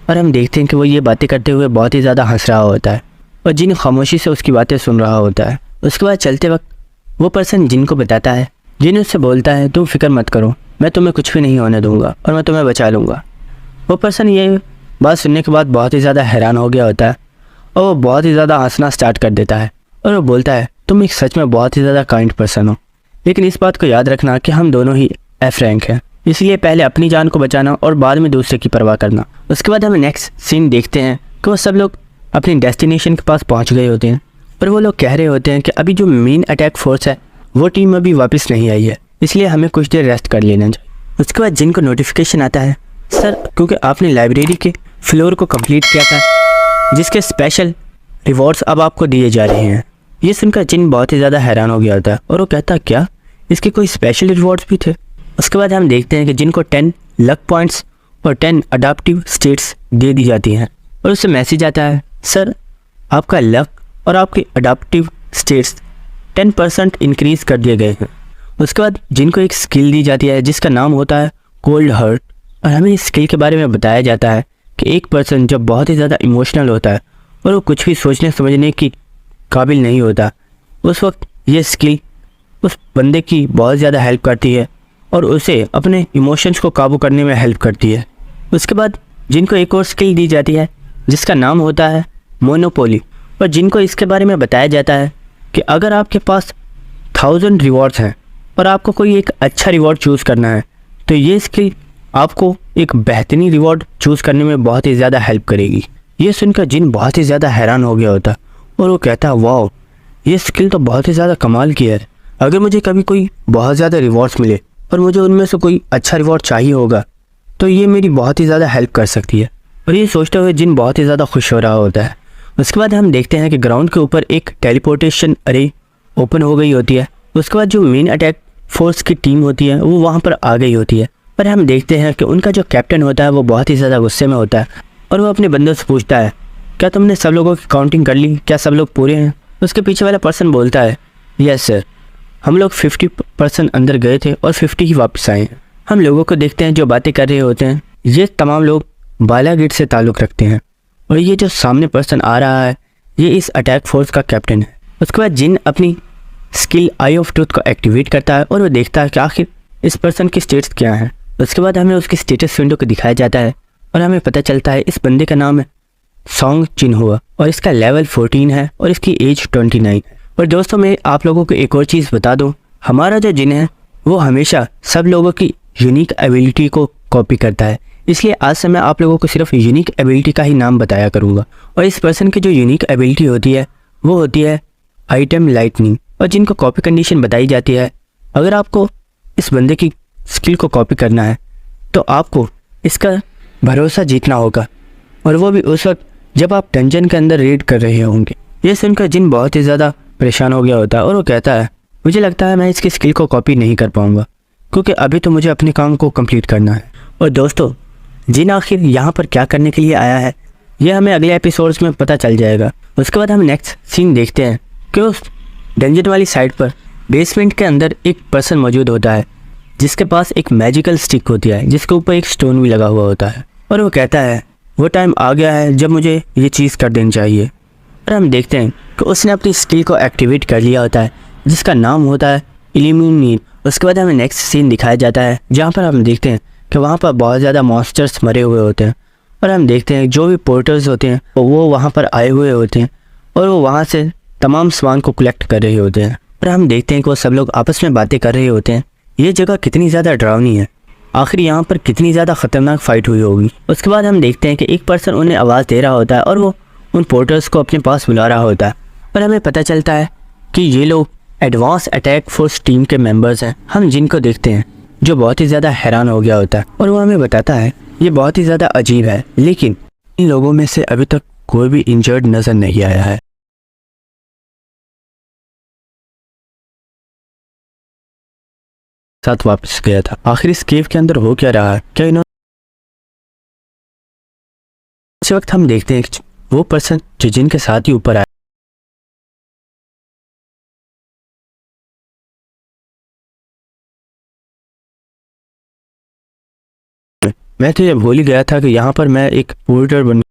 और हम देखते हैं कि वो ये बातें करते हुए बहुत ही ज़्यादा हंस रहा होता है और जिन खामोशी से उसकी बातें सुन रहा होता है। उसके बाद चलते वक्त वो पर्सन जिन को बताता है, जिन उससे बोलता है तुम फिक्र मत करो, मैं तुम्हें कुछ भी नहीं होने दूंगा और मैं तुम्हें बचा लूँगा। वो पर्सन ये बात सुनने के बाद बहुत ही ज़्यादा हैरान हो गया होता है और वो बहुत ही ज़्यादा हंसना स्टार्ट कर देता है और वो बोलता है तुम एक सच में बहुत ही ज़्यादा काइंड पर्सन हो, लेकिन इस बात को याद रखना कि हम दोनों ही F रैंक हैं, इसलिए पहले अपनी जान को बचाना और बाद में दूसरे की परवाह करना। उसके बाद हमें नेक्स्ट सीन देखते हैं कि वो सब लोग अपनी डेस्टिनेशन के पास पहुंच गए होते हैं और वो लोग कह रहे होते हैं कि अभी जो मेन अटैक फोर्स है वो टीम अभी वापस नहीं आई है, इसलिए हमें कुछ देर रेस्ट कर लेना चाहिए। उसके बाद जिनको नोटिफिकेशन आता है सर क्योंकि आपने लाइब्रेरी के फ्लोर को कंप्लीट किया था जिसके स्पेशल रिवॉर्ड्स अब आपको दिए जा रहे हैं। ये सुनकर जिन बहुत ही ज़्यादा हैरान हो गया होता है और वो कहता क्या इसके कोई स्पेशल रिवॉर्ड्स भी थे। उसके बाद हम देखते हैं कि जिनको 10 लक पॉइंट्स और 10 अडाप्टिव स्टेट्स दे दी जाती हैं और उससे मैसेज आता है सर आपका लक और आपके अडाप्टिव स्टेट्स 10% इंक्रीज़ कर दिए गए हैं। उसके बाद जिनको एक स्किल दी जाती है जिसका नाम होता है कोल्ड हार्ट और हमें इस स्किल के बारे में बताया जाता है कि एक पर्सन जब बहुत ही ज़्यादा इमोशनल होता है और वो कुछ भी सोचने समझने की काबिल नहीं होता, उस वक्त ये स्किल उस बंदे की बहुत ज़्यादा हेल्प करती है और उसे अपने इमोशंस को काबू करने में हेल्प करती है। उसके बाद जिनको एक और स्किल दी जाती है जिसका नाम होता है मोनोपोली और जिनको इसके बारे में बताया जाता है कि अगर आपके पास 1000 रिवॉर्ड्स हैं और आपको कोई एक अच्छा रिवॉर्ड चूज़ करना है तो ये स्किल आपको एक बेहतरीन रिवॉर्ड चूज़ करने में बहुत ही ज़्यादा हेल्प करेगी। ये सुनकर जिन बहुत ही ज़्यादा हैरान हो गया होता और वो कहता है वाह ये स्किल तो बहुत ही ज़्यादा कमाल की है, अगर मुझे कभी कोई बहुत ज़्यादा रिवॉर्ड्स मिले और मुझे उनमें से कोई अच्छा रिवॉर्ड चाहिए होगा तो ये मेरी बहुत ही ज़्यादा हेल्प कर सकती है। और ये सोचते हुए जिन बहुत ही ज़्यादा खुश हो रहा होता है। उसके बाद हम देखते हैं कि ग्राउंड के ऊपर एक टेलीपोर्टेशन अरे ओपन हो गई होती है। उसके बाद जो मेन अटैक फोर्स की टीम होती है वो वहाँ पर आ गई होती है पर हम देखते हैं कि उनका जो कैप्टन होता है वो बहुत ही ज़्यादा गुस्से में होता है और वो अपने बंदों से पूछता है क्या तुमने सब लोगों की काउंटिंग कर ली, क्या सब लोग पूरे हैं। उसके पीछे वाला पर्सन बोलता है यस सर, हम लोग 50% अंदर गए थे और 50 ही वापस आए हैं। हम लोगों को देखते हैं जो बातें कर रहे होते हैं, ये तमाम लोग बालागेट से ताल्लुक़ रखते हैं और ये जो सामने पर्सन आ रहा है ये इस अटैक फोर्स का कैप्टन है। उसके बाद जिन अपनी स्किल आई ऑफ ट्रूथ को एक्टिवेट करता है और वो देखता है कि आखिर इस पर्सन की स्टेट्स क्या हैं। उसके बाद हमें उसकी स्टेटस विंडो को दिखाया जाता है और हमें पता चलता है इस बंदे का नाम है सॉन्ग चिन्हुआ और इसका लेवल 14 है और इसकी एज 29 है। और दोस्तों मैं आप लोगों को एक और चीज़ बता दूं, हमारा जो जिन है वो हमेशा सब लोगों की यूनिक एबिलिटी को कॉपी करता है, इसलिए आज से मैं आप लोगों को सिर्फ यूनिक एबिलिटी का ही नाम बताया करूँगा। और इस पर्सन की जो यूनिक एबिलिटी होती है वो होती है आइटम लाइटनिंग, और जिनको कॉपी कंडीशन बताई जाती है। अगर आपको इस बंदे की स्किल को कॉपी करना है तो आपको इसका भरोसा जीतना होगा, और वो भी उस वक्त जब आप डंजन के अंदर रेड कर रहे होंगे। ये सुनकर जिन बहुत ही ज़्यादा परेशान हो गया होता है और वो कहता है मुझे लगता है मैं इसकी स्किल को कॉपी नहीं कर पाऊँगा, क्योंकि अभी तो मुझे अपने काम को कंप्लीट करना है। और दोस्तों, जिन आखिर यहाँ पर क्या करने के लिए आया है ये हमें अगले एपिसोड्स में पता चल जाएगा। उसके बाद हम नेक्स्ट सीन देखते हैं कि उस डंजन वाली साइड पर बेसमेंट के अंदर एक पर्सन मौजूद होता है जिसके पास एक मैजिकल स्टिक होती है जिसके ऊपर एक स्टोन भी लगा हुआ होता है, और वो कहता है वो टाइम आ गया है जब मुझे ये चीज़ कर देनी चाहिए। और हम देखते हैं कि उसने अपनी स्किल को एक्टिवेट कर लिया होता है जिसका नाम होता है इल्यूमिनेट। उसके बाद हमें नेक्स्ट सीन दिखाया जाता है जहाँ पर हम देखते हैं कि वहाँ पर बहुत ज़्यादा मॉन्स्टर्स मरे हुए होते हैं, और हम देखते हैं जो भी पोर्टर्स होते हैं वो वहाँ पर आए हुए होते हैं और वो वहाँ से तमाम सामान को कलेक्ट कर रहे होते हैं। और हम देखते हैं कि वो सब लोग आपस में बातें कर रहे होते हैं ये जगह कितनी ज़्यादा डरावनी है, आखिर यहाँ पर कितनी ज़्यादा ख़तरनाक फ़ाइट हुई होगी। उसके बाद हम देखते हैं कि एक पर्सन उन्हें आवाज़ दे रहा होता है और वो उन पोर्टर्स को अपने पास बुला रहा होता है, और हमें पता चलता है कि ये लोग एडवांस अटैक फोर्स टीम के मेंबर्स हैं। हम जिनको देखते हैं जो बहुत ही ज़्यादा हैरान हो गया होता है, और वो हमें बताता है ये बहुत ही ज़्यादा अजीब है, लेकिन इन लोगों में से अभी तक कोई भी इंजर्ड नज़र नहीं आया है। साथ वापस गया था। आखिर इस केव के अंदर हो क्या रहा है? क्या इन्होंने इस वक्त हम देखते हैं वो पर्सन जो जिनके साथ ही ऊपर आया। मैं तो ये भूल ही गया था कि यहाँ पर मैं एक पोर्टर बन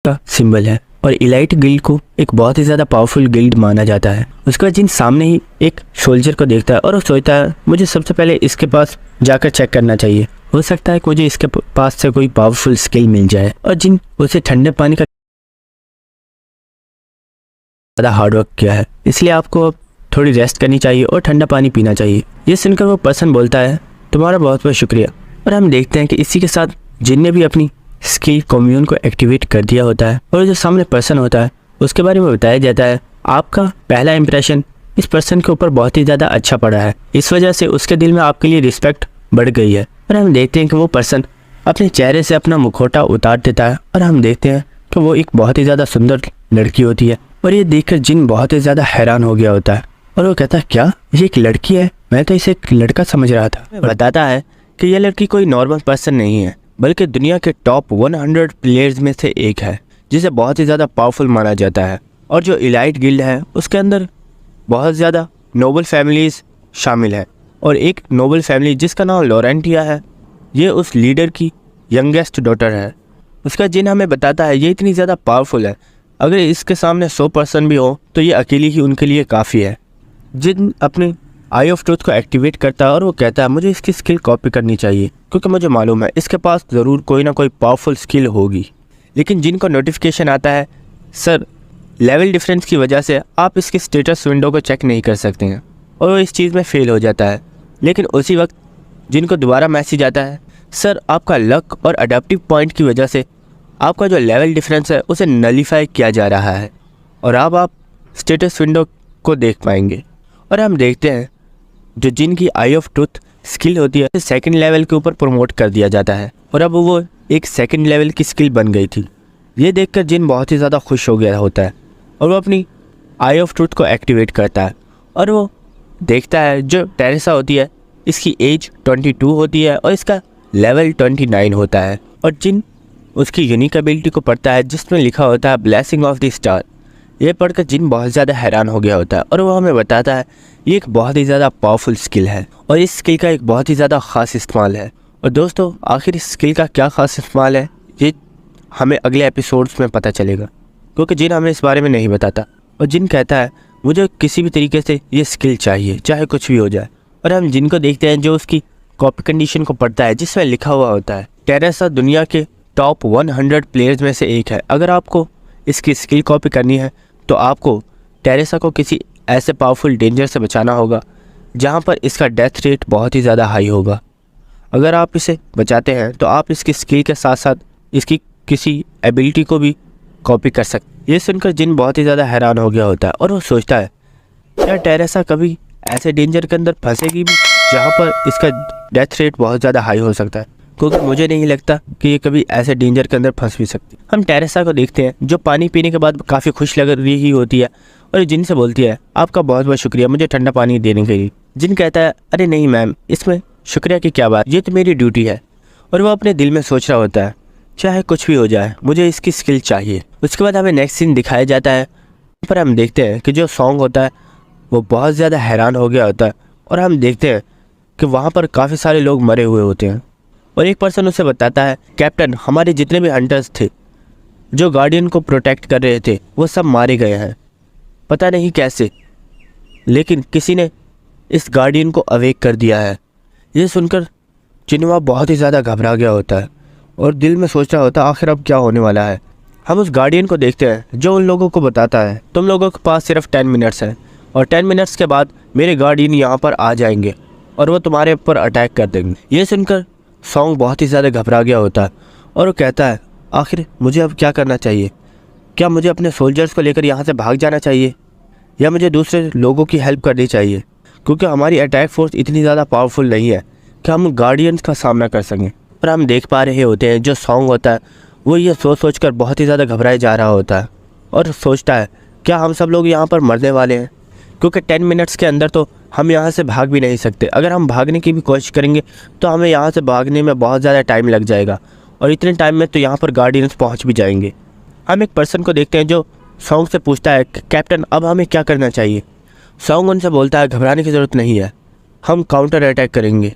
का सिंबल है, और इलाइट गिल्ड को एक बहुत ही ज़्यादा पावरफुल गिल्ड माना जाता है। उसके बाद जिन सामने ही एक सोल्जर को देखता है और वो सोचता है मुझे सबसे पहले इसके पास जाकर चेक करना चाहिए, हो सकता है कि मुझे इसके पास से कोई पावरफुल स्किल मिल जाए। और जिन उसे ठंडे पानी का ज़्यादा हार्डवर्क किया है, इसलिए आपको अब थोड़ी रेस्ट करनी चाहिए और ठंडा पानी पीना चाहिए। ये सुनकर वो पर्सन बोलता है तुम्हारा बहुत बहुत शुक्रिया। और हम देखते हैं कि इसी के साथ जिनने भी अपनी स्किल कम्यून को एक्टिवेट कर दिया होता है, और जो सामने पर्सन होता है उसके बारे में बताया जाता है आपका पहला इंप्रेशन इस पर्सन के ऊपर बहुत ही ज़्यादा अच्छा पड़ा है, इस वजह से उसके दिल में आपके लिए रिस्पेक्ट बढ़ गई है। और हम देखते हैं कि वो पर्सन अपने चेहरे से अपना मुखौटा उतार देता है, और हम देखते हैं कि वो एक बहुत ही ज़्यादा सुंदर लड़की होती है। और ये देखकर जिन बहुत ही ज़्यादा हैरान हो गया होता है, और वो कहता है क्या ये एक लड़की है? मैं तो इसे एक लड़का समझ रहा था। बताता है कि यह लड़की कोई नॉर्मल पर्सन नहीं है, बल्कि दुनिया के टॉप 100 प्लेयर्स में से एक है जिसे बहुत ही ज़्यादा पावरफुल माना जाता है। और जो इलाइट गिल्ड है उसके अंदर बहुत ज़्यादा नोबल फैमिलीज़ शामिल है, और एक नोबल फैमिली जिसका नाम लॉरेंटिया है ये उस लीडर की यंगेस्ट डॉटर है। उसका जिन हमें बताता है ये इतनी ज़्यादा पावरफुल है, अगर इसके सामने 100 पर्सन भी हो तो ये अकेली ही उनके लिए काफ़ी है। जिन अपनी आई ऑफ ट्रूथ को एक्टिवेट करता है और वो कहता है मुझे इसकी स्किल कॉपी करनी चाहिए, क्योंकि मुझे मालूम है इसके पास ज़रूर कोई ना कोई पावरफुल स्किल होगी। लेकिन जिनको नोटिफिकेशन आता है सर लेवल डिफरेंस की वजह से आप इसकी स्टेटस विंडो को चेक नहीं कर सकते हैं, और वो इस चीज़ में फ़ेल हो जाता है। लेकिन उसी वक्त जिनको दोबारा मैसेज आता है सर आपका लक और अडेप्टिव पॉइंट की वजह से आपका जो लेवल डिफरेंस है उसे नलीफाई किया जा रहा है, और अब आप स्टेटस विंडो को देख पाएंगे। और हम देखते हैं जो जिनकी आई ऑफ ट्रूथ स्किल होती है सेकंड लेवल के ऊपर प्रमोट कर दिया जाता है, और अब वो एक सेकंड लेवल की स्किल बन गई थी। ये देखकर जिन बहुत ही ज़्यादा खुश हो गया होता है, और वो अपनी आई ऑफ ट्रूथ को एक्टिवेट करता है, और वो देखता है जो टेरेसा होती है इसकी एज 22 होती है और इसका लेवल 29 होता है। और जिन उसकी यूनिक एबिलिटी को पढ़ता है जिसमें लिखा होता है ब्लेसिंग ऑफ द स्टार। ये पढ़कर जिन बहुत ज़्यादा हैरान हो गया होता है, और वो हमें बताता है ये एक बहुत ही ज़्यादा पावरफुल स्किल है, और इस स्किल का एक बहुत ही ज़्यादा ख़ास इस्तेमाल है। और दोस्तों आखिर इस स्किल का क्या ख़ास इस्तेमाल है ये हमें अगले एपिसोड्स में पता चलेगा, क्योंकि जिन हमें इस बारे में नहीं बताता। और जिन कहता है मुझे किसी भी तरीके से ये स्किल चाहिए चाहे कुछ भी हो जाए। और हम जिनको देखते हैं जो उसकी कॉपी कंडीशन को पढ़ता है जिसमें लिखा हुआ होता है टेरेसा दुनिया के टॉप 100 प्लेयर्स में से एक है, अगर आपको इसकी स्किल कॉपी करनी है तो आपको टेरेसा को किसी ऐसे पावरफुल डेंजर से बचाना होगा जहाँ पर इसका डेथ रेट बहुत ही ज़्यादा हाई होगा। अगर आप इसे बचाते हैं तो आप इसकी स्किल के साथ साथ इसकी किसी एबिलिटी को भी कॉपी कर सकते। ये सुनकर जिन बहुत ही ज़्यादा हैरान हो गया होता है और वो सोचता है क्या टेरेसा कभी ऐसे डेंजर के अंदर फंसेगी भी जहाँ पर इसका डेथ रेट बहुत ज़्यादा हाई हो सकता है, क्योंकि मुझे नहीं लगता कि ये कभी ऐसे डेंजर के अंदर फंस भी सकती। हम टेरेसा को देखते हैं जो पानी पीने के बाद काफ़ी खुश लग रही होती है और जिन से बोलती है आपका बहुत बहुत शुक्रिया मुझे ठंडा पानी देने के लिए। जिन कहता है अरे नहीं मैम, इसमें शुक्रिया की क्या बात, ये तो मेरी ड्यूटी है। और वो अपने दिल में सोच रहा होता है चाहे कुछ भी हो जाए मुझे इसकी स्किल चाहिए। उसके बाद हमें नेक्स्ट सीन दिखाया जाता है पर हम देखते हैं कि जो सॉन्ग होता है वो बहुत ज़्यादा हैरान हो गया होता है और हम देखते हैं कि वहाँ पर काफ़ी सारे लोग मरे हुए होते हैं और एक पर्सन उसे बताता है कैप्टन हमारे जितने भी हंटर्स थे जो गार्डियन को प्रोटेक्ट कर रहे थे वो सब मारे गए हैं, पता नहीं कैसे, लेकिन किसी ने इस गार्डियन को अवेक कर दिया है। ये सुनकर चिनुआ बहुत ही ज़्यादा घबरा गया होता है और दिल में सोच रहा होता है आखिर अब क्या होने वाला है। हम उस गार्डियन को देखते हैं जो उन लोगों को बताता है तुम लोगों के पास सिर्फ 10 मिनट्स हैं और 10 मिनट्स के बाद मेरे गार्डियन यहाँ पर आ जाएंगे और वो तुम्हारे ऊपर अटैक कर देंगे। ये सुनकर सॉन्ग बहुत ही ज़्यादा घबरा गया होता है और वो कहता है आखिर मुझे अब क्या करना चाहिए, क्या मुझे अपने सोल्जर्स को लेकर यहाँ से भाग जाना चाहिए या मुझे दूसरे लोगों की हेल्प करनी चाहिए, क्योंकि हमारी अटैक फोर्स इतनी ज़्यादा पावरफुल नहीं है कि हम गार्डियंस का सामना कर सकें। और हम देख पा रहे होते हैं जो सॉन्ग होता है वो ये सोच कर बहुत ही ज़्यादा घबराए जा रहा होता है और सोचता है क्या हम सब लोग यहाँ पर मरने वाले हैं, क्योंकि 10 मिनट्स के अंदर तो हम यहाँ से भाग भी नहीं सकते। अगर हम भागने की भी कोशिश करेंगे तो हमें यहाँ से भागने में बहुत ज़्यादा टाइम लग जाएगा और इतने टाइम में तो यहाँ पर गार्डियंस पहुँच भी जाएंगे। हम एक पर्सन को देखते हैं जो सॉन्ग से पूछता है कैप्टन अब हमें क्या करना चाहिए। सॉन्ग उनसे बोलता है घबराने की ज़रूरत नहीं है, हम काउंटर अटैक करेंगे,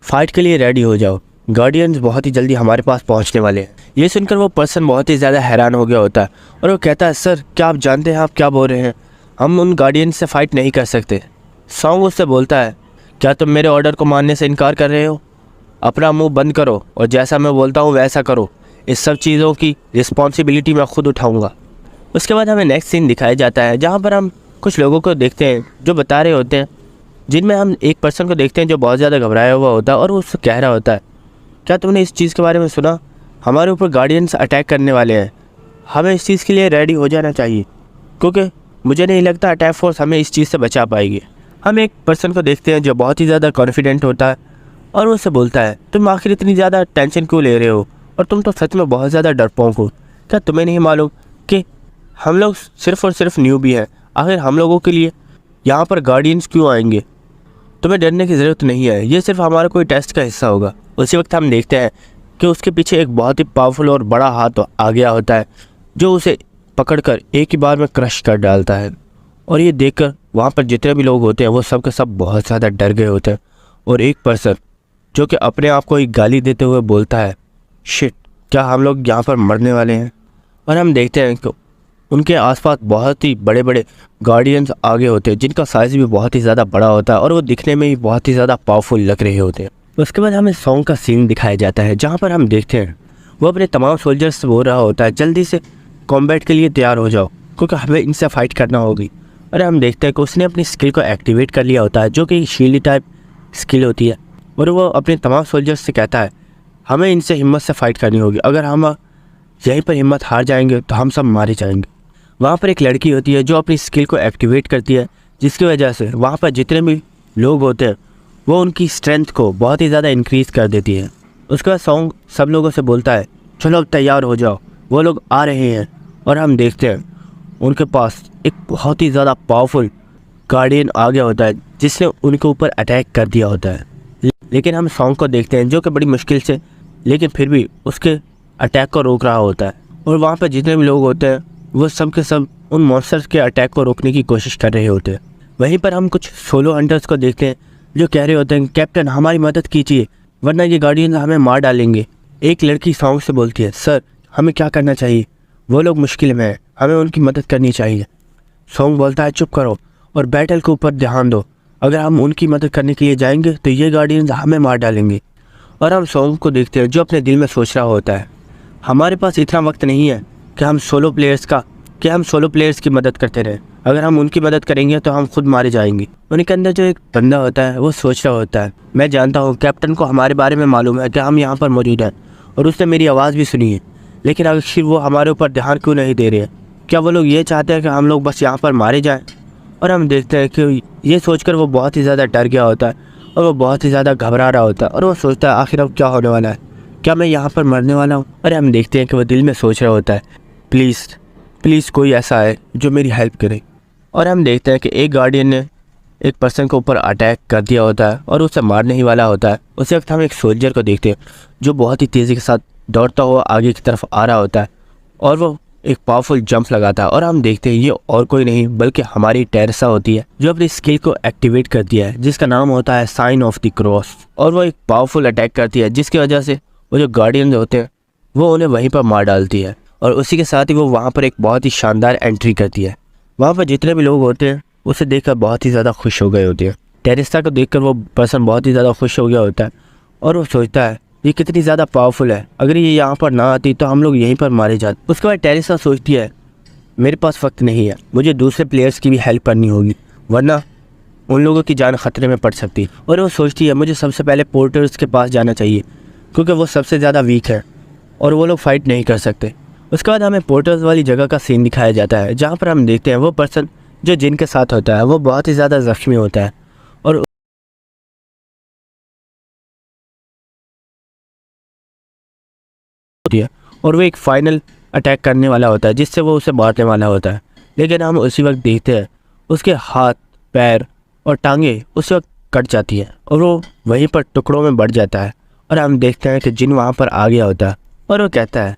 फाइट के लिए रेडी हो जाओ, गार्डियंस बहुत ही जल्दी हमारे पास पहुंचने वाले हैं। ये सुनकर वो पर्सन बहुत ही ज़्यादा हैरान हो गया होता है और वो कहता है सर क्या आप जानते हैं आप क्या बोल रहे हैं, हम उन गार्डियंस से फाइट नहीं कर सकते। सॉन्ग उससे बोलता है क्या तुम मेरे ऑर्डर को मानने से इनकार कर रहे हो, अपना मुंह बंद करो और जैसा मैं बोलता हूँ वैसा करो, इस सब चीज़ों की रिस्पॉन्सिबिलिटी मैं खुद उठाऊँगा। उसके बाद हमें नेक्स्ट सीन दिखाया जाता है जहाँ पर हम कुछ लोगों को देखते हैं जो बता रहे होते हैं, जिनमें हम एक पर्सन को देखते हैं जो बहुत ज़्यादा घबराया हुआ होता है और वो उससे कह रहा होता है क्या तुमने इस चीज़ के बारे में सुना, हमारे ऊपर गार्डियंस अटैक करने वाले हैं, हमें इस चीज़ के लिए रेडी हो जाना चाहिए, क्योंकि मुझे नहीं लगता अटैक फोर्स हमें इस चीज़ से बचा पाएगी। हम एक पर्सन को देखते हैं जो बहुत ही ज़्यादा कॉन्फिडेंट होता है और उससे बोलता है तुम आखिर इतनी ज़्यादा टेंशन क्यों ले रहे हो और तुम तो सच में बहुत ज़्यादा डरपोक हो, क्या तुम्हें नहीं मालूम कि हम लोग सिर्फ़ और सिर्फ न्यूबी हैं, आखिर हम लोगों के लिए यहाँ पर गार्डियंस क्यों आएंगे, तुम्हें डरने की ज़रूरत नहीं है, ये सिर्फ हमारा कोई टेस्ट का हिस्सा होगा। उसी वक्त हम देखते हैं कि उसके पीछे एक बहुत ही पावरफुल और बड़ा हाथ आ गया होता है जो उसे पकड़कर एक ही बार में क्रश कर डालता है और ये देखकर वहाँ पर जितने भी लोग होते हैं वो सब के सब बहुत ज़्यादा डर गए होते हैं और एक पर्सन जो कि अपने आप को एक गाली देते हुए बोलता है शिट क्या हम लोग यहाँ पर मरने वाले हैं। और हम देखते हैं कि उनके आसपास बहुत ही बड़े बड़े गार्डियंस आगे होते हैं जिनका साइज़ भी बहुत ही ज़्यादा बड़ा होता है और वो दिखने में भी बहुत ही ज़्यादा पावरफुल लग रहे होते हैं। उसके बाद हमें सॉन्ग का सीन दिखाया जाता है जहाँ पर हम देखते हैं वो अपने तमाम सोल्जर्स से बोल रहा होता है जल्दी से कॉम्बैट के लिए तैयार हो जाओ क्योंकि हमें इनसे फाइट करना होगी। और हम देखते हैं कि उसने अपनी स्किल को एक्टिवेट कर लिया होता है जो कि शील्ड टाइप स्किल होती है और वो अपने तमाम सोल्जर्स से कहता है हमें इनसे हिम्मत से फाइट करनी होगी, अगर हम यहीं पर हिम्मत हार जाएंगे तो हम सब मारे जाएंगे। वहाँ पर एक लड़की होती है जो अपनी स्किल को एक्टिवेट करती है जिसकी वजह से वहाँ पर जितने भी लोग होते हैं वो उनकी स्ट्रेंथ को बहुत ही ज़्यादा इंक्रीज़ कर देती है। उसके बाद सॉन्ग सब लोगों से बोलता है चलो अब तैयार हो जाओ, वो लोग आ रहे हैं। और हम देखते हैं उनके पास एक बहुत ही ज़्यादा पावरफुल गार्डियन आ गया होता है जिसने उनके ऊपर अटैक कर दिया होता है। लेकिन हम सॉन्ग को देखते हैं जो कि बड़ी मुश्किल से लेकिन फिर भी उसके अटैक को रोक रहा होता है और वहाँ पर जितने भी लोग होते हैं वो सब के सब उन मॉन्स्टर्स के अटैक को रोकने की कोशिश कर रहे होते हैं। वहीं पर हम कुछ सोलो हंटर्स को देखते हैं जो कह रहे होते हैं कैप्टन हमारी मदद कीजिए वरना ये गार्डियन हमें मार डालेंगे। एक लड़की सॉन्ग से बोलती है सर हमें क्या करना चाहिए, वो लोग मुश्किल में हैं, हमें उनकी मदद करनी चाहिए। सॉन्ग बोलता है चुप करो और बैटल के ऊपर ध्यान दो, अगर हम उनकी मदद करने के लिए जाएंगे तो ये गार्डियन हमें मार डालेंगे। और हम सॉन्ग को देखते हैं जो अपने दिल में सोच रहा होता है हमारे पास इतना वक्त नहीं है कि हम सोलो प्लेयर्स की मदद करते रहें, अगर हम उनकी मदद करेंगे तो हम खुद मारे जाएंगे। उनके अंदर जो एक बंदा होता है वो सोच रहा होता है, मैं जानता हूँ कैप्टन को हमारे बारे में मालूम है कि हम यहाँ पर मौजूद हैं और उसने मेरी आवाज़ भी सुनी है, लेकिन आखिर वो हमारे ऊपर ध्यान क्यों नहीं दे रहे हैं? क्या वो लोग ये चाहते हैं कि हम लोग बस यहाँ पर मारे जाएँ? और हम देखते हैं कि ये सोचकर वो बहुत ही ज़्यादा डर गया होता है और वो बहुत ही ज़्यादा घबरा रहा होता है और वो सोचता है आखिर अब क्या होने वाला है, क्या मैं यहाँ पर मरने वाला हूँ? अरे हम देखते हैं कि वो दिल में सोच रहा होता है, प्लीज़ प्लीज़ कोई ऐसा है जो मेरी हेल्प करे। और हम देखते हैं कि एक गार्डियन ने एक पर्सन के ऊपर अटैक कर दिया होता है और उसे मारने ही वाला होता है। उसी वक्त हम एक सोल्जर को देखते हैं जो बहुत ही तेज़ी के साथ दौड़ता हुआ आगे की तरफ आ रहा होता है और वो एक पावरफुल जंप लगाता है और हम देखते हैं ये और कोई नहीं बल्कि हमारी टेरेसा होती है जो अपनी स्किल को एक्टिवेट करती है जिसका नाम होता है साइन ऑफ द क्रॉस। और वो एक पावरफुल अटैक करती है जिसकी वजह से वो जो गार्डियन होते हैं वो उन्हें वहीं पर मार डालती है और उसी के साथ ही वो वहाँ पर एक बहुत ही शानदार एंट्री करती है। वहाँ पर जितने भी लोग होते हैं उसे देखकर बहुत ही ज़्यादा खुश हो गए होते हैं। टेरेसा को देखकर वो पर्सन बहुत ही ज़्यादा खुश हो गया होता है और वो सोचता है ये कितनी ज़्यादा पावरफुल है, अगर ये यहाँ पर ना आती तो हम लोग यहीं पर मारे जाते। उसके बाद टेरेसा सोचती है मेरे पास वक्त नहीं है, मुझे दूसरे प्लेयर्स की भी हेल्प करनी होगी वरना उन लोगों की जान खतरे में पड़ सकती है। और वो सोचती है मुझे सबसे पहले पोर्टर्स के पास जाना चाहिए क्योंकि वो सबसे ज़्यादा वीक है और वो लोग फाइट नहीं कर सकते। उसके बाद हमें पोर्टर्स वाली जगह का सीन दिखाया जाता है जहाँ पर हम देखते हैं वो पर्सन जो जिनके साथ होता है वो बहुत ही ज़्यादा ज़ख्मी होता है और वो एक फाइनल अटैक करने वाला होता है जिससे वो उसे मारने वाला होता है। लेकिन हम उसी वक्त देखते हैं उसके हाथ पैर और टांगे उस वक्त कट जाती है और वो वहीं पर टुकड़ों में बढ़ जाता है। और हम देखते हैं कि जिन वहाँ पर आ गया होता है और वो कहता है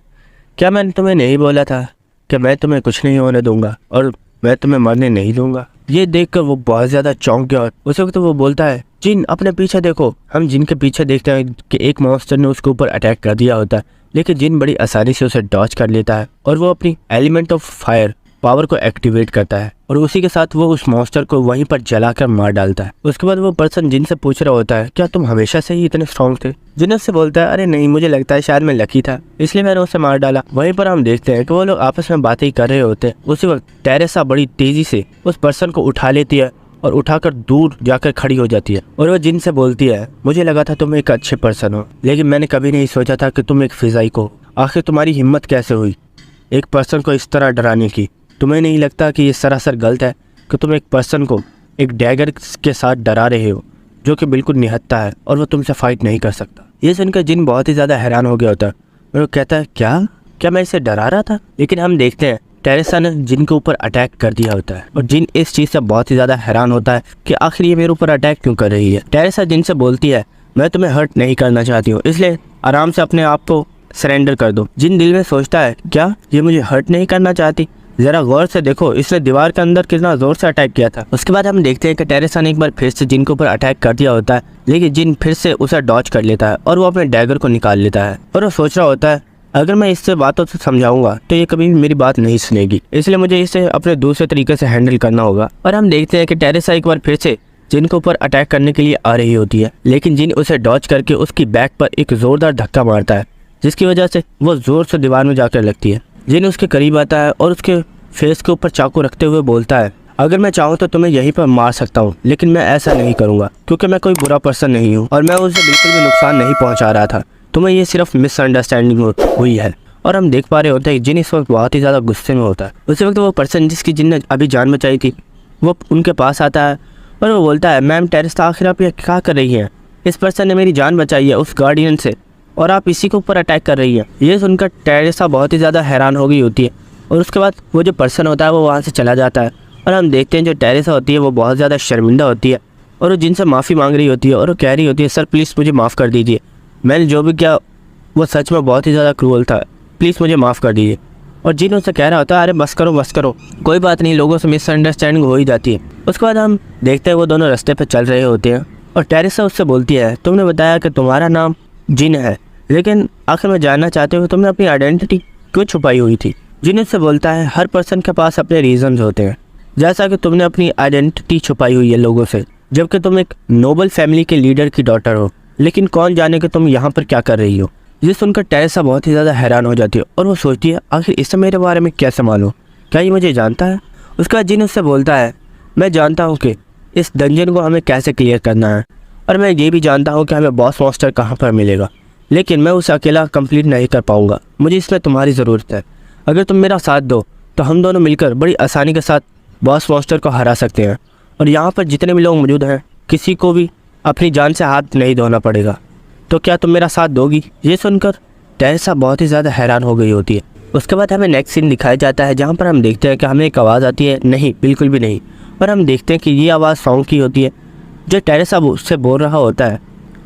क्या मैंने तुम्हें नहीं बोला था कि मैं तुम्हें कुछ नहीं होने दूंगा और मैं तुम्हें मरने नहीं दूंगा? ये देखकर वो बहुत ज़्यादा चौंक गया और उस वक्त वो बोलता है जिन अपने पीछे देखो। हम जिन के पीछे देखते हैं कि एक मॉन्स्टर ने उसके ऊपर अटैक कर दिया होता है लेकिन जिन बड़ी आसानी से उसे डॉच कर लेता है और वो अपनी एलिमेंट ऑफ फायर पावर को एक्टिवेट करता है और उसी के साथ वो उस मॉन्स्टर को वहीं पर जलाकर मार डालता है। उसके बाद वो पर्सन जिन से पूछ रहा होता है क्या तुम हमेशा से ही इतने स्ट्रॉन्ग थे? जिन उससे बोलता है अरे नहीं, मुझे लगता है शायद मैं लकी था इसलिए मैंने उसे मार डाला। वहीं पर हम देखते हैं कि वो लोग आपस में बातें कर रहे होते हैं। उसी वक्त टेरेसा बड़ी तेजी से उस पर्सन को उठा लेती है और उठाकर दूर जाकर खड़ी हो जाती है और वो जिन से बोलती है मुझे लगा था तुम एक अच्छे पर्सन हो लेकिन मैंने कभी नहीं सोचा था कि तुम एक फिजाई को। आखिर तुम्हारी हिम्मत कैसे हुई एक पर्सन को इस तरह डराने की? तुम्हें नहीं लगता कि ये सरासर गलत है कि तुम एक पर्सन को एक डैगर के साथ डरा रहे हो जो कि बिल्कुल निहत्था है और वो तुमसे फाइट नहीं कर सकता? ये सुनकर जिन बहुत ही ज़्यादा हैरान हो गया होता है और वो कहता है क्या मैं इसे डरा रहा था? लेकिन हम देखते हैं टेरेसा ने जिन के ऊपर अटैक कर दिया होता है और जिन इस चीज़ से बहुत ही ज़्यादा हैरान होता है कि आखिर ये मेरे ऊपर अटैक क्यों कर रही है। टेरेसा जिन से बोलती है मैं तुम्हें हर्ट नहीं करना चाहती हूँ इसलिए आराम से अपने आप को सरेंडर कर दो। जिन दिल में सोचता है क्या ये मुझे हर्ट नहीं करना चाहती? जरा गौर से देखो इसने दीवार के अंदर कितना जोर से अटैक किया था। उसके बाद हम देखते हैं कि टेरेसा ने एक बार फिर से जिन के ऊपर अटैक कर दिया होता है लेकिन जिन फिर से उसे डॉच कर लेता है और वो अपने डैगर को निकाल लेता है और वो सोच रहा होता है अगर मैं इससे बातों से समझाऊंगा तो ये कभी भी मेरी बात नहीं सुनेगी इसलिए मुझे इसे अपने दूसरे तरीके से हैंडल करना होगा। और हम देखते हैं कि टेरेसा एक बार फिर से जिन के ऊपर अटैक करने के लिए आ रही होती है लेकिन जिन उसे डॉच करके उसकी बैक पर एक जोरदार धक्का मारता है जिसकी वजह से वो जोर से दीवार में जाकर लगती है। जिन उसके करीब आता है और उसके फेस के ऊपर चाकू रखते हुए बोलता है अगर मैं चाहूँ तो तुम्हें यहीं पर मार सकता हूँ लेकिन मैं ऐसा नहीं करूँगा क्योंकि मैं कोई बुरा पर्सन नहीं हूँ और मैं उसे बिल्कुल भी नुकसान नहीं पहुँचा रहा था। तुम्हें ये सिर्फ मिसअंडरस्टैंडिंग हुई है। और हम देख पा रहे होते हैं जिन इस वक्त बहुत ही ज़्यादा गुस्से में होता है। उसी वक्त वो पर्सन जिसकी जिन ने अभी जान बचाई थी वो उनके पास आता है और वो बोलता है मैम टेरेसा आखिर आप ये क्या कर रही हैं? इस पर्सन ने मेरी जान बचाई है उस गार्डियन से और आप इसी के ऊपर अटैक कर रही हैं। ये सुनकर टेरेसा बहुत ही ज़्यादा हैरान हो गई होती है और उसके बाद वो जो पर्सन होता है वो वहाँ से चला जाता है और हम देखते हैं जो टेरेसा होती है वो बहुत ज़्यादा शर्मिंदा होती है और वो जिनसे माफ़ी मांग रही होती है और वो कह रही होती है सर प्लीज़ मुझे माफ़ कर दीजिए, मैंने जो भी किया वो सच में बहुत ही ज़्यादा क्रूअल था, प्लीज़ मुझे माफ़ कर दीजिए। और जिन उनसे कह रहा होता है अरे बस करो कोई बात नहीं, लोगों से मिसअंडरस्टैंडिंग हो ही जाती है। उसके बाद हम देखते हैं वो दोनों रास्ते पर चल रहे होते हैं और टेरेसा उससे बोलती है तुमने बताया कि तुम्हारा नाम जिन है लेकिन आखिर मैं जानना चाहती हूँ तुमने अपनी आइडेंटिटी क्यों छुपाई हुई थी? जिन उससे बोलता है हर पर्सन के पास अपने रीजंस होते हैं, जैसा कि तुमने अपनी आइडेंटिटी छुपाई हुई है लोगों से जबकि तुम एक नोबल फैमिली के लीडर की डॉटर हो, लेकिन कौन जाने कि तुम यहाँ पर क्या कर रही हो। ये सुनकर टेरेसा बहुत ही ज़्यादा हैरान हो जाती है और वो सोचती है आखिर इससे मेरे बारे में कैसे मालूम, क्या ये मुझे जानता है? उसके बाद जिन उससे बोलता है मैं जानता हूँ कि इस डंजन को हमें कैसे क्लियर करना है और मैं ये भी जानता हूँ कि हमें बॉस मॉन्स्टर कहाँ पर मिलेगा, लेकिन मैं उसे अकेला कंप्लीट नहीं कर पाऊँगा, मुझे इसमें तुम्हारी ज़रूरत है। अगर तुम मेरा साथ दो तो हम दोनों मिलकर बड़ी आसानी के साथ बॉस मॉन्स्टर को हरा सकते हैं और यहाँ पर जितने भी लोग मौजूद हैं किसी को भी अपनी जान से हाथ नहीं धोना पड़ेगा। तो क्या तुम मेरा साथ दोगी? ये सुनकर टेरेसा बहुत ही ज़्यादा हैरान हो गई होती है। उसके बाद हमें नेक्स्ट सीन दिखाया जाता है जहाँ पर हम देखते हैं कि हमें एक आवाज़ आती है, नहीं बिल्कुल भी नहीं, पर हम देखते हैं कि ये आवाज़ सॉन्ग की होती है जो टेरेसा उससे बोल रहा होता है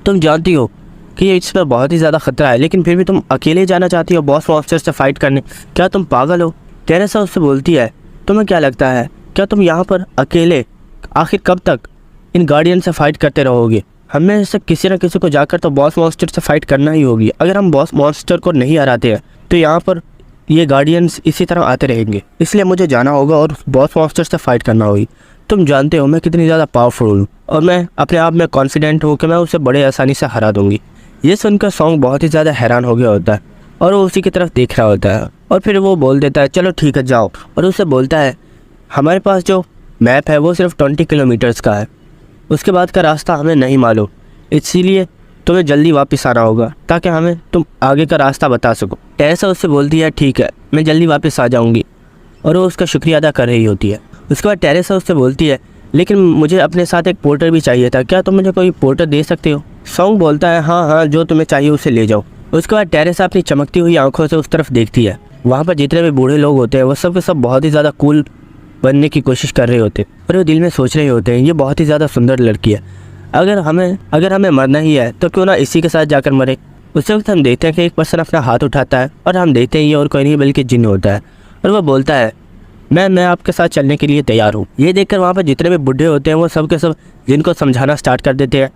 तुम जानती हो कि ये इसमें बहुत ही ज़्यादा खतरा है, लेकिन फिर भी तुम अकेले जाना चाहती हो बॉस मॉन्स्टर से फाइट करने, क्या तुम पागल हो? टेरेसा उससे बोलती है तुम्हें क्या लगता है क्या तुम यहाँ पर अकेले आखिर कब तक इन गार्डियन से फाइट करते रहोगे? हमें से किसी न किसी को जाकर तो बॉस मॉन्स्टर से फाइट करना ही होगी। अगर हम बॉस मॉन्स्टर को नहीं हराते हैं तो यहाँ पर ये गार्डियंस इसी तरह आते रहेंगे, इसलिए मुझे जाना होगा और बॉस मॉन्स्टर से फाइट करना होगी। तुम जानते हो मैं कितनी ज़्यादा पावरफुल हूँ और मैं अपने आप में कॉन्फिडेंट हूँ कि मैं उसे बड़े आसानी से हरा दूँगी। ये सुनकर सॉन्ग बहुत ही ज़्यादा हैरान हो गया होता है और वो उसी की तरफ देख रहा होता है और फिर वो बोल देता है चलो ठीक है जाओ, और उसे बोलता है हमारे पास जो मैप है वो सिर्फ 20 किलोमीटर्स का है, उसके बाद का रास्ता हमें नहीं मालूम, इसीलिए तुम्हें जल्दी वापस आना होगा ताकि हमें तुम आगे का रास्ता बता सको। टेरेसा उससे बोलती है ठीक है मैं जल्दी वापस आ जाऊंगी और वो उसका शुक्रिया अदा कर रही होती है। उसके बाद टेरेसा उससे बोलती है लेकिन मुझे अपने साथ एक पोर्टर भी चाहिए था, क्या तुम मुझे कोई पोर्टर दे सकते हो? सॉन्ग बोलता है हाँ हाँ जो तुम्हें चाहिए उसे ले जाओ। उसके बाद टेरेसा अपनी चमकती हुई आंखों से उस तरफ देखती है, वहाँ पर जितने भी बूढ़े लोग होते हैं वो सब के सब बहुत ही ज़्यादा कूल बनने की कोशिश कर रहे होते हैं और वो दिल में सोच रहे होते हैं ये बहुत ही ज़्यादा सुंदर लड़की है, अगर हमें मरना ही है तो क्यों ना इसी के साथ जाकर मरे। उस वक्त हम देखते हैं कि एक पर्सन अपना हाथ उठाता है और हम देखते हैं ये और कोई नहीं बल्कि जिन्न होता है और वह बोलता है मैं आपके साथ चलने के लिए तैयार हूँ। ये देखकर वहाँ पर जितने भी बूढ़े होते हैं वो सब के सब जिनको समझाना स्टार्ट कर देते हैं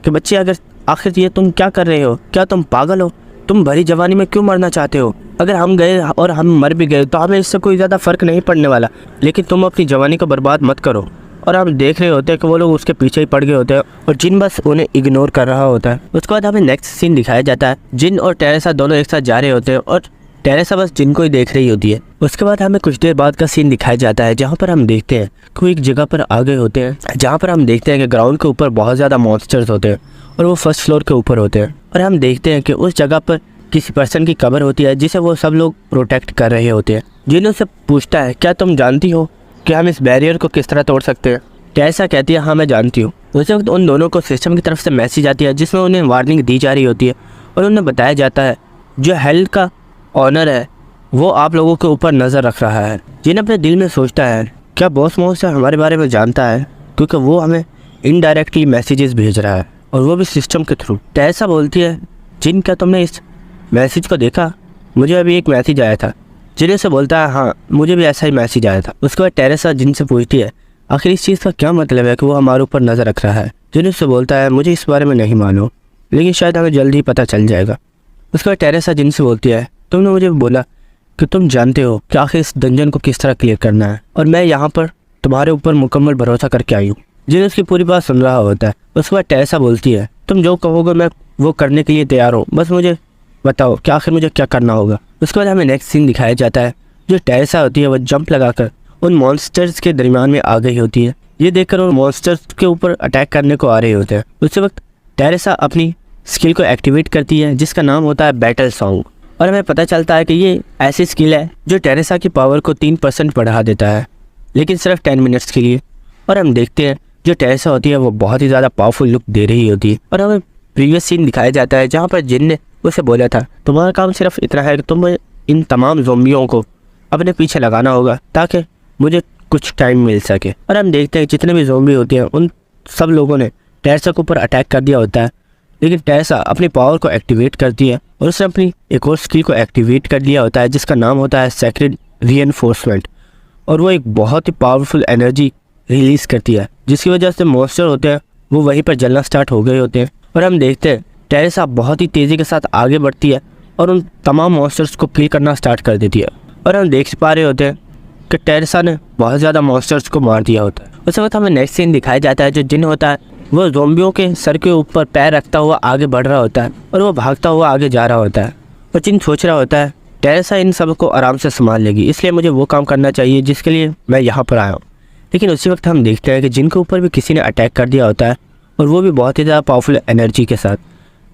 कि बच्चे अगर आखिर ये तुम क्या कर रहे हो, क्या तुम पागल हो? तुम भरी जवानी में क्यों मरना चाहते हो? अगर हम गए और हम मर भी गए तो हमें इससे कोई ज़्यादा फ़र्क नहीं पड़ने वाला, लेकिन तुम अपनी जवानी को बर्बाद मत करो। और हम देख रहे होते हैं कि वो लोग उसके पीछे ही पड़ गए होते हैं और जिन बस उन्हें इग्नोर कर रहा होता है। उसके बाद हमें नेक्स्ट सीन दिखाया जाता है, जिन और टेरेसा दोनों एक साथ जा रहे होते हैं और टेरेसा बस जिन को ही देख रही होती है। उसके बाद हमें कुछ देर बाद का सीन दिखाया जाता है जहाँ पर हम देखते हैं कि वो एक जगह पर आ गए होते हैं जहाँ पर हम देखते हैं कि ग्राउंड के ऊपर बहुत ज़्यादा मॉन्स्टर्स होते हैं और वो फर्स्ट फ्लोर के ऊपर होते हैं और हम देखते हैं कि उस जगह पर किसी पर्सन की कब्र होती है जिसे वो सब लोग प्रोटेक्ट कर रहे होते हैं। जिन उससे पूछता है क्या तुम जानती हो कि हम इस बैरियर को किस तरह तोड़ सकते हैं? टेरेसा कहती है हाँ मैं जानती हूँ। उस वक्त उन दोनों को सिस्टम की तरफ से मैसेज आती है जिसमें उन्हें वार्निंग दी जा रही होती है और उन्हें बताया जाता है जो हेल का ऑनर है वो आप लोगों के ऊपर नज़र रख रहा है। जिन अपने दिल में सोचता है क्या बॉस मॉन्स्टर हमारे बारे में जानता है, क्योंकि वो हमें इनडायरेक्टली मैसेजेस भेज रहा है और वो भी सिस्टम के थ्रू। टेरेसा बोलती है जिन क्या तुमने इस मैसेज को देखा? मुझे अभी एक मैसेज आया था। जिन से बोलता है हाँ मुझे भी ऐसा ही मैसेज आया था। उसके बाद टेरेसा जिन से पूछती है आखिर इस चीज़ का क्या मतलब है कि वो हमारे ऊपर नज़र रख रहा है? जिन उससे बोलता है मुझे इस बारे में नहीं मालूम, लेकिन शायद हमें जल्द ही पता चल जाएगा। उसके बाद टेरेसा जिन से बोलती है तुमने मुझे बोला कि तुम जानते हो कि आखिर इस डंजन को किस तरह क्लियर करना है और मैं यहाँ पर तुम्हारे ऊपर मुकम्मल भरोसा करके आई हूँ। जिन उसकी पूरी बात सुन रहा होता है। उसके बाद टेरेसा बोलती है तुम जो कहोगे मैं वो करने के लिए तैयार हूँ, बस मुझे बताओ कि आखिर मुझे क्या करना होगा। उसके बाद हमें नेक्स्ट सीन दिखाया जाता है, जो टेरेसा होती है वह जंप लगाकर उन मॉन्स्टर्स के दरमियान में आ गई होती है। ये देखकर उन मॉन्स्टर्स के ऊपर अटैक करने को आ रहे होते हैं। उस वक्त टेरेसा अपनी स्किल को एक्टिवेट करती है जिसका नाम होता है बैटल सॉन्ग और हमें पता चलता है कि ये ऐसी स्किल है जो टेरेसा की पावर को 3% बढ़ा देता है, लेकिन सिर्फ 10 मिनट्स के लिए। और हम देखते हैं जो टेरेसा होती है वो बहुत ही ज़्यादा पावरफुल लुक दे रही होती है और हमें प्रीवियस सीन दिखाया जाता है जहाँ पर जिन ने उसे बोला था तुम्हारा काम सिर्फ इतना है कि तुम्हें इन तमाम ज़ोंबियों को अपने पीछे लगाना होगा ताकि मुझे कुछ टाइम मिल सके। और हम देखते हैं जितने भी ज़ोंबी होते हैं उन सब लोगों ने टेरेसा के ऊपर अटैक कर दिया होता है, लेकिन टेरेसा अपनी पावर को एक्टिवेट करती है और उसने अपनी एक और स्किल को एक्टिवेट कर लिया होता है जिसका नाम होता है सेक्रेड रीएनफोर्समेंट और वो एक बहुत ही पावरफुल एनर्जी रिलीज़ करती है जिसकी वजह से मॉन्स्टर होते हैं वो वहीं पर जलना स्टार्ट हो गए होते हैं। और हम देखते हैं टेरेसा बहुत ही तेज़ी के साथ आगे बढ़ती है और उन तमाम मॉन्स्टर्स को किल करना स्टार्ट कर देती है और हम देख पा रहे होते हैं कि टेरेसा ने बहुत ज़्यादा मॉन्स्टर्स को मार दिया होता है। उस वक्त हमें नेक्स्ट सीन दिखाया जाता है, जो जिन होता है वो ज़ोंबियों के सर के ऊपर पैर रखता हुआ आगे बढ़ रहा होता है और वो भागता हुआ आगे जा रहा होता है और जिन सोच रहा होता है टेरेसा इन सबको आराम से संभाल लेगी, इसलिए मुझे वो काम करना चाहिए जिसके लिए मैं यहाँ पर आया हूँ। लेकिन उसी वक्त हम देखते हैं कि जिन के ऊपर भी किसी ने अटैक कर दिया होता है, और वो भी बहुत ही ज़्यादा पावरफुल एनर्जी के साथ,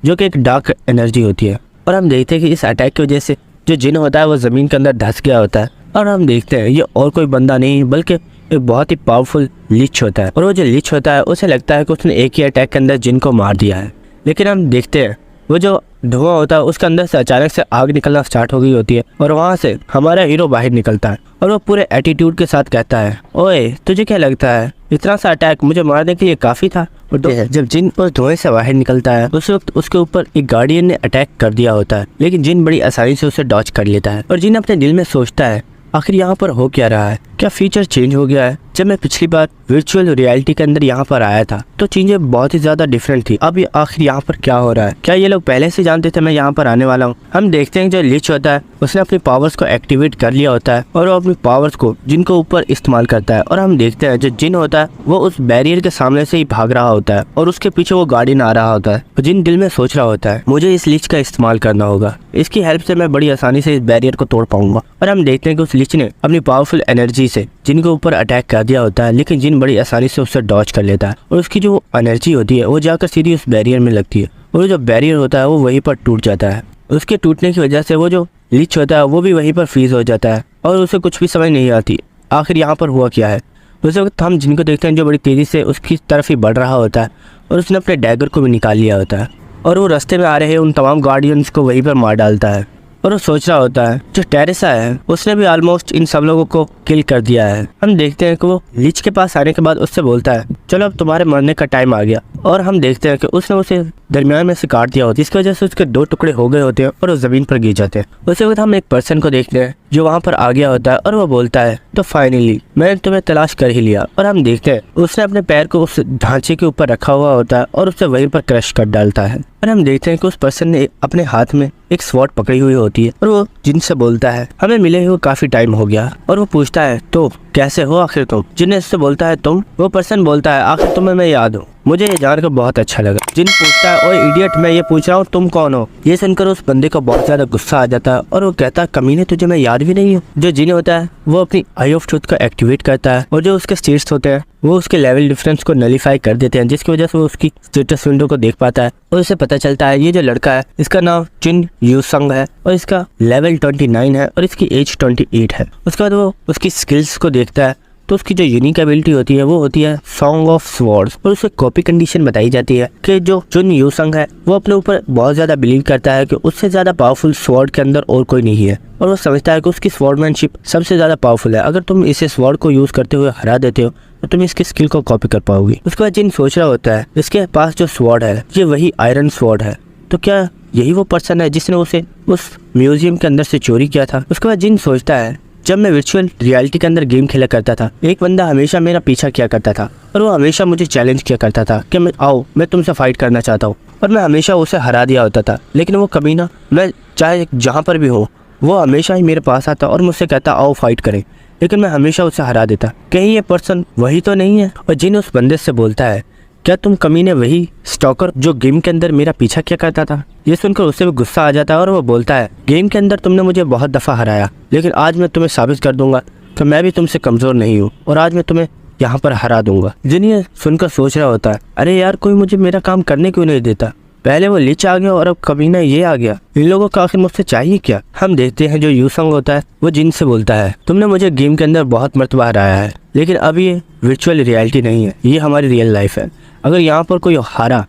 जो कि एक डार्क एनर्जी होती है। और हम देखते हैं कि इस अटैक की वजह से जो जिन होता है वो ज़मीन के अंदर धंस गया होता है। और हम देखते हैं ये और कोई बंदा नहीं बल्कि एक बहुत ही पावरफुल लीच होता है। और वो जो लीच होता है उसे लगता है कि उसने एक ही अटैक के अंदर जिन को मार दिया है। लेकिन हम देखते हैं वो जो धुआं होता है उसके अंदर से अचानक से आग निकलना स्टार्ट हो गई होती है, और वहाँ से हमारा हीरो बाहर निकलता है और वो पूरे एटीट्यूड के साथ कहता है, ओए तुझे क्या लगता है इतना सा अटैक मुझे मारने के लिए काफ़ी था। और जब जिन उस धुएं से बाहर निकलता है उस वक्त उसके ऊपर एक गार्डियन ने अटैक कर दिया होता है, लेकिन जिन बड़ी आसानी से उसे डॉच कर लेता है। और जिन अपने दिल में सोचता है आखिर यहाँ पर हो क्या रहा है, क्या फीचर चेंज हो गया है। जब मैं पिछली बार वर्चुअल रियलिटी के अंदर यहाँ पर आया था तो चीजें बहुत ही ज्यादा डिफरेंट थी, अब ये आखिर यहाँ पर क्या हो रहा है, क्या ये लोग पहले से जानते थे मैं यहाँ पर आने वाला हूँ। हम देखते हैं जो लीच होता है उसने अपनी पावर्स को एक्टिवेट कर लिया होता है और वो अपनी पावर्स को जिन के ऊपर इस्तेमाल करता है। और हम देखते हैं जो जिन होता है वो उस बैरियर के सामने से ही भाग रहा होता है और उसके पीछे वो गार्डियन आ रहा होता है। जिन दिल में सोच रहा होता है मुझे इस लीच का इस्तेमाल करना होगा, इसकी हेल्प से मैं बड़ी आसानी से इस बैरियर को तोड़ पाऊंगा। और हम देखते हैं कि उस लीच ने अपनी पावरफुल एनर्जी से जिन के ऊपर अटैक कर दिया होता है, लेकिन जिन बड़ी आसानी से उससे डॉच कर लेता है और उसकी जो एनर्जी होती है वो जाकर सीधी उस बैरियर में लगती है और जो बैरियर होता है वो वहीं पर टूट जाता है। उसके टूटने की वजह से वो जो लीच होता है वो भी वहीं पर फ्रीज हो जाता है और उसे कुछ भी समझ नहीं आती आखिर यहाँ पर हुआ क्या है। उस वक्त हम जिनको देखते हैं जो बड़ी तेज़ी से उसकी तरफ ही बढ़ रहा होता है और उसने अपने डैगर को भी निकाल लिया होता है और वो रास्ते में आ रहे उन तमाम गार्डियंस को वहीं पर मार डालता है। और वो सोच रहा होता है जो टेरेसा है उसने भी ऑलमोस्ट इन सब लोगों को किल कर दिया है। हम देखते हैं कि वो लीच के पास आने के बाद उससे बोलता है चलो अब तुम्हारे मरने का टाइम आ गया। और हम देखते हैं कि उसने उसे दरमियान में से काट दिया होता है, जिसकी वजह से उसके 2 टुकड़े हो गए होते हैं और वो जमीन पर गिर जाते हैं। उसी वक्त हम एक पर्सन को देखते हैं जो वहाँ पर आ गया होता है और वो बोलता है तो फाइनली मैंने तुम्हें तलाश कर ही लिया। और हम देखते हैं उसने अपने पैर को उस ढांचे के ऊपर रखा हुआ होता है और उसे वहीं पर क्रश कर डालता है। और हम देखते हैं कि उस पर्सन ने अपने हाथ में एक स्वॉर्ड पकड़ी हुई होती है और वो जिनसे बोलता है हमें मिले हुए काफी टाइम हो गया। और वो पूछता है तो कैसे हो आखिर तुम। जिन उससे बोलता है तुम। वो पर्सन बोलता है आखिर तुम्हें मैं याद हूँ, मुझे ये जानकर बहुत अच्छा लगा। जिन पूछता है ओए इडियट मैं ये पूछ रहा हूँ तुम कौन हो। ये सुनकर उस बंदे को बहुत ज्यादा गुस्सा आ जाता है और वो कहता है कमीने तुझे मैं याद भी नहीं हूँ। जो जिन होता है वो अपनी आई ऑफ ट्रूथ को एक्टिवेट करता है और जो उसके स्टेट्स होते हैं वो उसके लेवल डिफरेंस को नलीफाई कर देते हैं, जिसकी वजह से वो उसकी स्टेटस विंडो को देख पाता है और उसे पता चलता है ये जो लड़का है इसका नाम चिन यूसंग है और इसका लेवल 29 है और इसकी एज 28 है। उसके बाद वो उसकी स्किल्स को देखता है तो उसकी जो यूनिक एबिलिटी होती है वो होती है सॉन्ग ऑफ स्वॉर्ड्स और उसे कॉपी कंडीशन बताई जाती है कि जो चिन यूसंग है वो अपने ऊपर बहुत ज्यादा बिलीव करता है कि उससे ज्यादा पावरफुल स्वॉर्ड के अंदर और कोई नहीं है और वो समझता है कि उसकी स्वॉर्डमैनशिप सबसे ज्यादा पावरफुल है। अगर तुम इसे स्वॉर्ड को यूज करते हुए हरा देते हो तो तुम इसकी स्किल को कॉपी कर पाओगे। उसके बाद जिन सोच रहा होता है इसके पास जो स्वॉर्ड है ये वही आयरन स्वॉर्ड है, तो क्या यही वो पर्सन है जिसने उसे उस म्यूजियम के अंदर से चोरी किया था। उसके बाद जिन सोचता है जब मैं वर्चुअल रियलिटी के अंदर गेम खेला करता था एक बंदा हमेशा मेरा पीछा किया करता था और वो हमेशा मुझे चैलेंज किया करता था कि मैं आओ मैं तुमसे फाइट करना चाहता हूँ और मैं हमेशा उसे हरा दिया होता था। लेकिन वो कमीना मैं चाहे जहाँ पर भी हो वो हमेशा ही मेरे पास आता और मुझसे कहता आओ फाइट करें, लेकिन मैं हमेशा उसे हरा देता। कहीं ये पर्सन वही तो नहीं है। और जिन उस बंदे से बोलता है क्या तुम कमीने वही स्टॉकर जो गेम के अंदर मेरा पीछा किया करता था। ये सुनकर उससे भी गुस्सा आ जाता है और वो बोलता है गेम के अंदर तुमने मुझे बहुत दफ़ा हराया लेकिन आज मैं तुम्हें साबित कर दूंगा कि मैं भी तुमसे कमज़ोर नहीं हूँ और आज मैं तुम्हें यहाँ पर हरा दूंगा। जिन ये सुनकर सोच रहा होता है अरे यार कोई मुझे मेरा काम करने क्यों नहीं देता, पहले वो लीच आ गया और अब कमीना ये आ गया, इन लोगों का आखिर मुझसे चाहिए क्या। हम देखते हैं जो यूसंग होता है वो जिन से बोलता है तुमने मुझे गेम के अंदर बहुत मर्तबा हराया है लेकिन अब ये वर्चुअल रियलिटी नहीं है, ये हमारी रियल लाइफ है। अगर यहाँ पर कोई हारा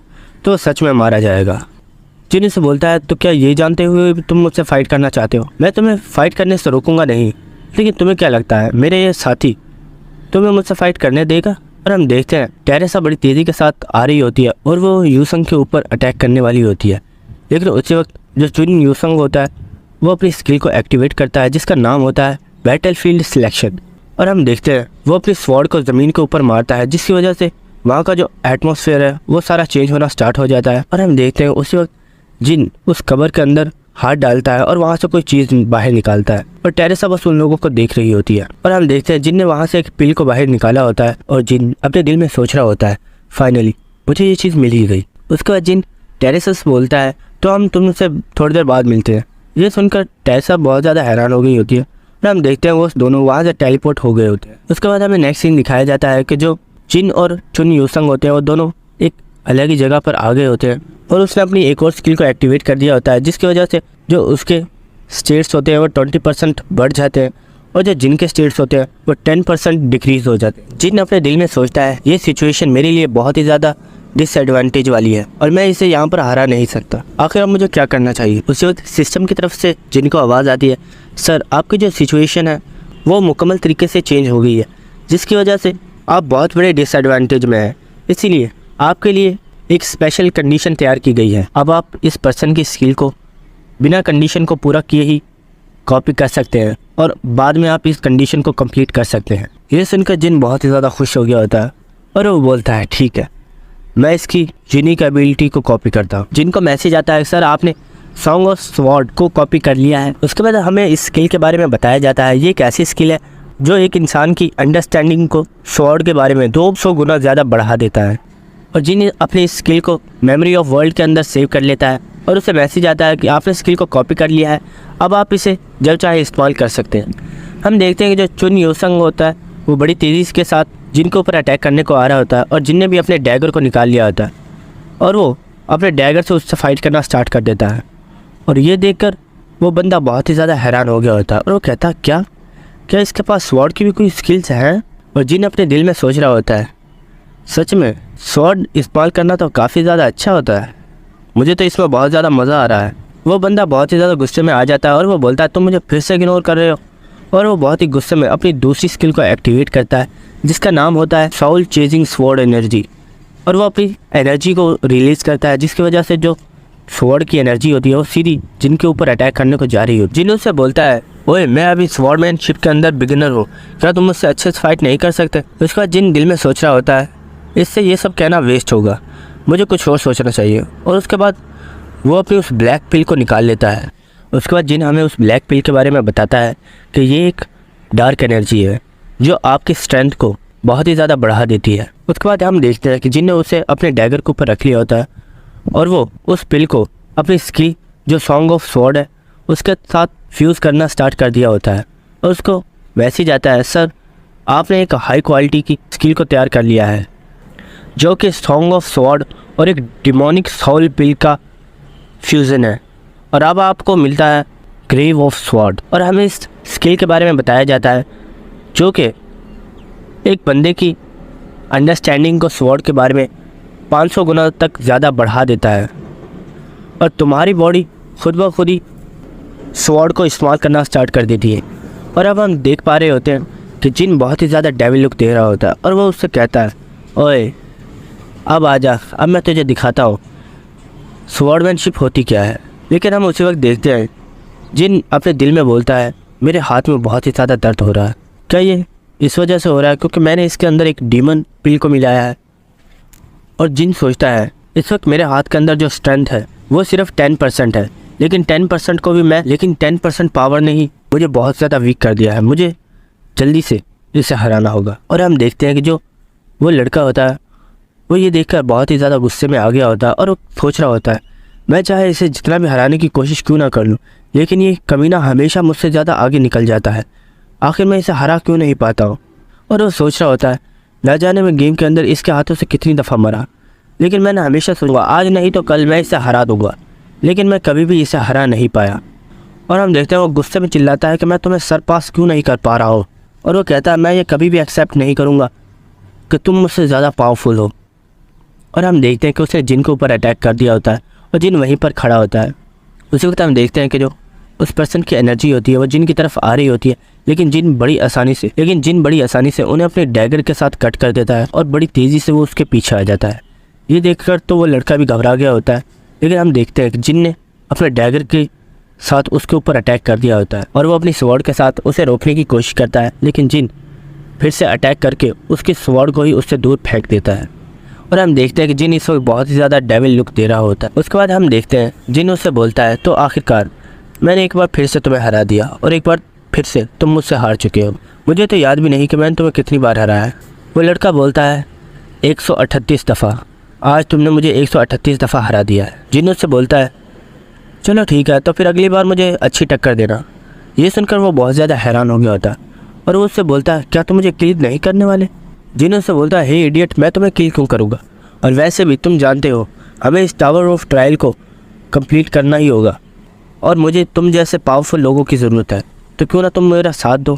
तो सच में मारा जाएगा। जिन से बोलता है तो क्या ये जानते हुए तुम मुझसे फाइट करना चाहते हो। मैं तुम्हें फाइट करने से रोकूंगा नहीं, लेकिन तुम्हें क्या लगता है मेरे ये साथी तुम्हें मुझसे फाइट करने देगा। और हम देखते हैं टेरेसा बड़ी तेज़ी के साथ आ रही होती है और वो यूसंग के ऊपर अटैक करने वाली होती है, लेकिन उसी वक्त जो चिन यूसंग होता है वो अपनी स्किल को एक्टिवेट करता है जिसका नाम होता है बैटलफील्ड सिलेक्शन। और हम देखते हैं वो अपनी स्वॉर्ड को ज़मीन के ऊपर मारता है जिसकी वजह से वहाँ का जो एटमॉस्फेयर है वो सारा चेंज होना स्टार्ट हो जाता है। और हम देखते हैं उसी वक्त जिन उस कबर के अंदर हाथ डालता है और वहाँ से कोई चीज़ बाहर निकालता है और टेरेसा बस उन लोगों को देख रही होती है। और हम देखते हैं जिन ने वहाँ से एक पिल को बाहर निकाला होता है और जिन अपने दिल में सोच रहा होता है फाइनली मुझे ये चीज़ मिल ही गई। उसके बाद जिन टेरेसा से बोलता है तो हम तुमसे थोड़ी देर बाद मिलते हैं। ये सुनकर टेसा बहुत ज़्यादा हैरान हो गई होती है और हम देखते हैं वो दोनों वहाँ से टेलीपोर्ट हो गए होते हैं। उसके बाद हमें नेक्स्ट सीन दिखाया जाता है कि जो जिन और चुन यूसंग होते हैं वो दोनों एक अलग ही जगह पर आ गए होते हैं और उसने अपनी एक और स्किल को एक्टिवेट कर दिया होता है, जिसकी वजह से जो उसके स्टेट्स होते हैं वो 20% बढ़ जाते हैं और जो जिन के स्टेट्स होते हैं वो 10% डिक्रीज हो जाते हैं। जिन अपने दिल में सोचता है ये सिचुएशन मेरे लिए बहुत ही ज़्यादा डिसएडवांटेज वाली है और मैं इसे यहाँ पर हरा नहीं सकता, आखिर अब मुझे क्या करना चाहिए। उसी वक्त सिस्टम की तरफ से जिनको आवाज़ आती है, सर आपकी जो सिचुएशन है वो मुकम्मल तरीके से चेंज हो गई है, जिसकी वजह से आप बहुत बड़े डिसएडवांटेज में हैं, इसीलिए आपके लिए एक स्पेशल कंडीशन तैयार की गई है। अब आप इस पर्सन की स्किल को बिना कंडीशन को पूरा किए ही कॉपी कर सकते हैं और बाद में आप इस कंडीशन को कंप्लीट कर सकते हैं। ये सुनकर जिन बहुत ही ज़्यादा खुश हो गया होता है और वो बोलता है ठीक है, मैं इसकी यूनिक एबिलिटी को कॉपी करता हूँ। जिनको मैसेज आता है सर आपने सॉन्ग ऑफ स्वॉर्ड को कॉपी कर लिया है। उसके बाद हमें इस स्किल के बारे में बताया जाता है ये एक ऐसी स्किल है जो एक इंसान की अंडरस्टैंडिंग को स्वॉर्ड के बारे में 200 गुना ज़्यादा बढ़ा देता है और जिन अपनी इस स्किल को मेमोरी ऑफ वर्ल्ड के अंदर सेव कर लेता है और उसे मैसेज आता है कि आपने स्किल को कॉपी कर लिया है, अब आप इसे जब चाहे इस्तेमाल कर सकते हैं। हम देखते हैं कि जो चुन यूसंग होता है वो बड़ी तेज़ी के साथ जिनके ऊपर अटैक करने को आ रहा होता है और जिनने भी अपने डैगर को निकाल लिया होता है और वो अपने डैगर से उससे फाइट करना स्टार्ट कर देता है और ये देखकर वो बंदा बहुत ही ज़्यादा हैरान हो गया होता है और वो कहता क्या इसके पास स्वॉर्ड की भी कोई स्किल्स हैं। और जिन अपने दिल में सोच रहा होता है सच में स्वॉर्ड इस्तेमाल करना तो काफ़ी ज़्यादा अच्छा होता है, मुझे तो इसमें बहुत ज़्यादा मज़ा आ रहा है। वो बंदा बहुत ही ज़्यादा गुस्से में आ जाता है और वो बोलता है तुम मुझे फिर से इग्नोर कर रहे हो और वो बहुत ही गुस्से में अपनी दूसरी स्किल को एक्टिवेट करता है जिसका नाम होता है सोल चेजिंग स्वॉर्ड एनर्जी और वो अपनी एनर्जी को रिलीज़ करता है जिसकी वजह से जो स्वॉर्ड की एनर्जी होती है वो सीधी जिनके ऊपर अटैक करने को जा रही होती है। जिन उससे बोलता है ओए मैं अभी स्वॉर्डमैनशिप के अंदर बिगिनर हूँ, क्या तुम मुझसे अच्छे से फाइट नहीं कर सकते। उसके बाद जिन दिल में सोच रहा होता है इससे ये सब कहना वेस्ट होगा, मुझे कुछ और सोचना चाहिए और उसके बाद वो अपनी उस ब्लैक पिल को निकाल लेता है। उसके बाद जिन हमें उस ब्लैक पिल के बारे में बताता है कि ये एक डार्क एनर्जी है जो आपकी स्ट्रेंथ को बहुत ही ज़्यादा बढ़ा देती है। उसके बाद हम देखते हैं कि जिन ने उसे अपने डैगर के ऊपर रख लिया होता है और वो उस पिल को अपनी स्किल जो सॉन्ग ऑफ स्वॉर्ड है उसके साथ फ्यूज़ करना स्टार्ट कर दिया होता है और उसको मैसेज आता है सर आपने एक हाई क्वालिटी की स्किल को तैयार कर लिया है जो कि सॉन्ग ऑफ स्वॉर्ड और एक डिमोनिक सोल पिल का फ्यूज़न है और अब आपको मिलता है ग्रेव ऑफ स्वॉर्ड। और हमें इस स्किल के बारे में बताया जाता है जो कि एक बंदे की अंडरस्टैंडिंग को स्वॉर्ड के बारे में 500 गुना तक ज़्यादा बढ़ा देता है और तुम्हारी बॉडी खुद ब खुद ही स्वॉर्ड को इस्तेमाल करना स्टार्ट कर देती है। और अब हम देख पा रहे होते हैं कि जिन बहुत ही ज़्यादा डेविल लुक दे रहा होता है और वो उससे कहता है ओए अब आजा, अब मैं तुझे दिखाता हूँ स्वॉर्डमैनशिप होती क्या है। लेकिन हम उसी वक्त देखते हैं जिन अपने दिल में बोलता है मेरे हाथ में बहुत ही ज़्यादा दर्द हो रहा है, क्या ये इस वजह से हो रहा है क्योंकि मैंने इसके अंदर एक डीमन पिल को मिलाया है। और जिन सोचता है इस वक्त मेरे हाथ के अंदर जो स्ट्रेंथ है वो सिर्फ 10% है, लेकिन 10% को भी मैं 10% पावर ने ही मुझे बहुत ज़्यादा वीक कर दिया है, मुझे जल्दी से इसे हराना होगा। और हम देखते हैं कि जो वो लड़का होता है वो ये देखकर बहुत ही ज़्यादा गुस्से में आ गया होता है और वो सोच रहा होता है मैं चाहे इसे जितना भी हराने की कोशिश क्यों ना कर लूँ लेकिन ये कमीना हमेशा मुझसे ज़्यादा आगे निकल जाता है, आखिर मैं इसे हरा क्यों नहीं पाता हूँ। और वो सोच रहा होता है न जाने मैं गेम के अंदर इसके हाथों से कितनी दफ़ा मरा, लेकिन मैंने हमेशा सोचा आज नहीं तो कल मैं इसे हरा दूँगा, लेकिन मैं कभी भी इसे हरा नहीं पाया। और हम देखते हैं वो गुस्से में चिल्लाता है कि मैं तुम्हें सर पास क्यों नहीं कर पा रहा हूँ और वो कहता है मैं ये कभी भी एक्सेप्ट नहीं करूँगा कि तुम मुझसे ज़्यादा पावरफुल हो। और हम देखते हैं कि उसने जिन के ऊपर अटैक कर दिया होता है और जिन वहीं पर खड़ा होता है। उसी वक्त हम देखते हैं कि जो उस पर्सन की एनर्जी होती है वो जिन की तरफ आ रही होती है, लेकिन जिन बड़ी आसानी से उन्हें अपने डैगर के साथ कट कर देता है और बड़ी तेज़ी से वो उसके पीछे आ जाता है। ये देखकर तो वो लड़का भी घबरा गया होता है, लेकिन हम देखते हैं कि जिन ने अपने डैगर के साथ उसके ऊपर अटैक कर दिया होता है और वो अपनी स्वॉर्ड के साथ उसे रोकने की कोशिश करता है, लेकिन जिन फिर से अटैक करके उसकी स्वॉर्ड को ही उससे दूर फेंक देता है। और हम देखते हैं कि जिन इस वक्त बहुत ही ज़्यादा डेविल लुक दे रहा होता है। उसके बाद हम देखते हैं जिन उससे बोलता है तो आखिरकार मैंने एक बार फिर से तुम्हें हरा दिया और एक बार फिर से तुम मुझसे हार चुके हो, मुझे तो याद भी नहीं कि मैंने तुम्हें कितनी बार हराया है। वो लड़का बोलता है 138 दफ़ा, आज तुमने मुझे 138 दफ़ा हरा दिया है। जिन उससे बोलता है चलो ठीक है, तो फिर अगली बार मुझे अच्छी टक्कर देना। ये सुनकर वो बहुत ज़्यादा हैरान हो गया होता है और वो उससे बोलता है, क्या तुम मुझे किल नहीं करने वाले? जिन उससे बोलता है, हे इडियट, मैं तुम्हें किल क्यों करूँगा, और वैसे भी तुम जानते हो हमें इस टावर ऑफ ट्रायल को कंप्लीट करना ही होगा और मुझे तुम जैसे पावरफुल लोगों की ज़रूरत है, तो क्यों ना तुम मेरा साथ दो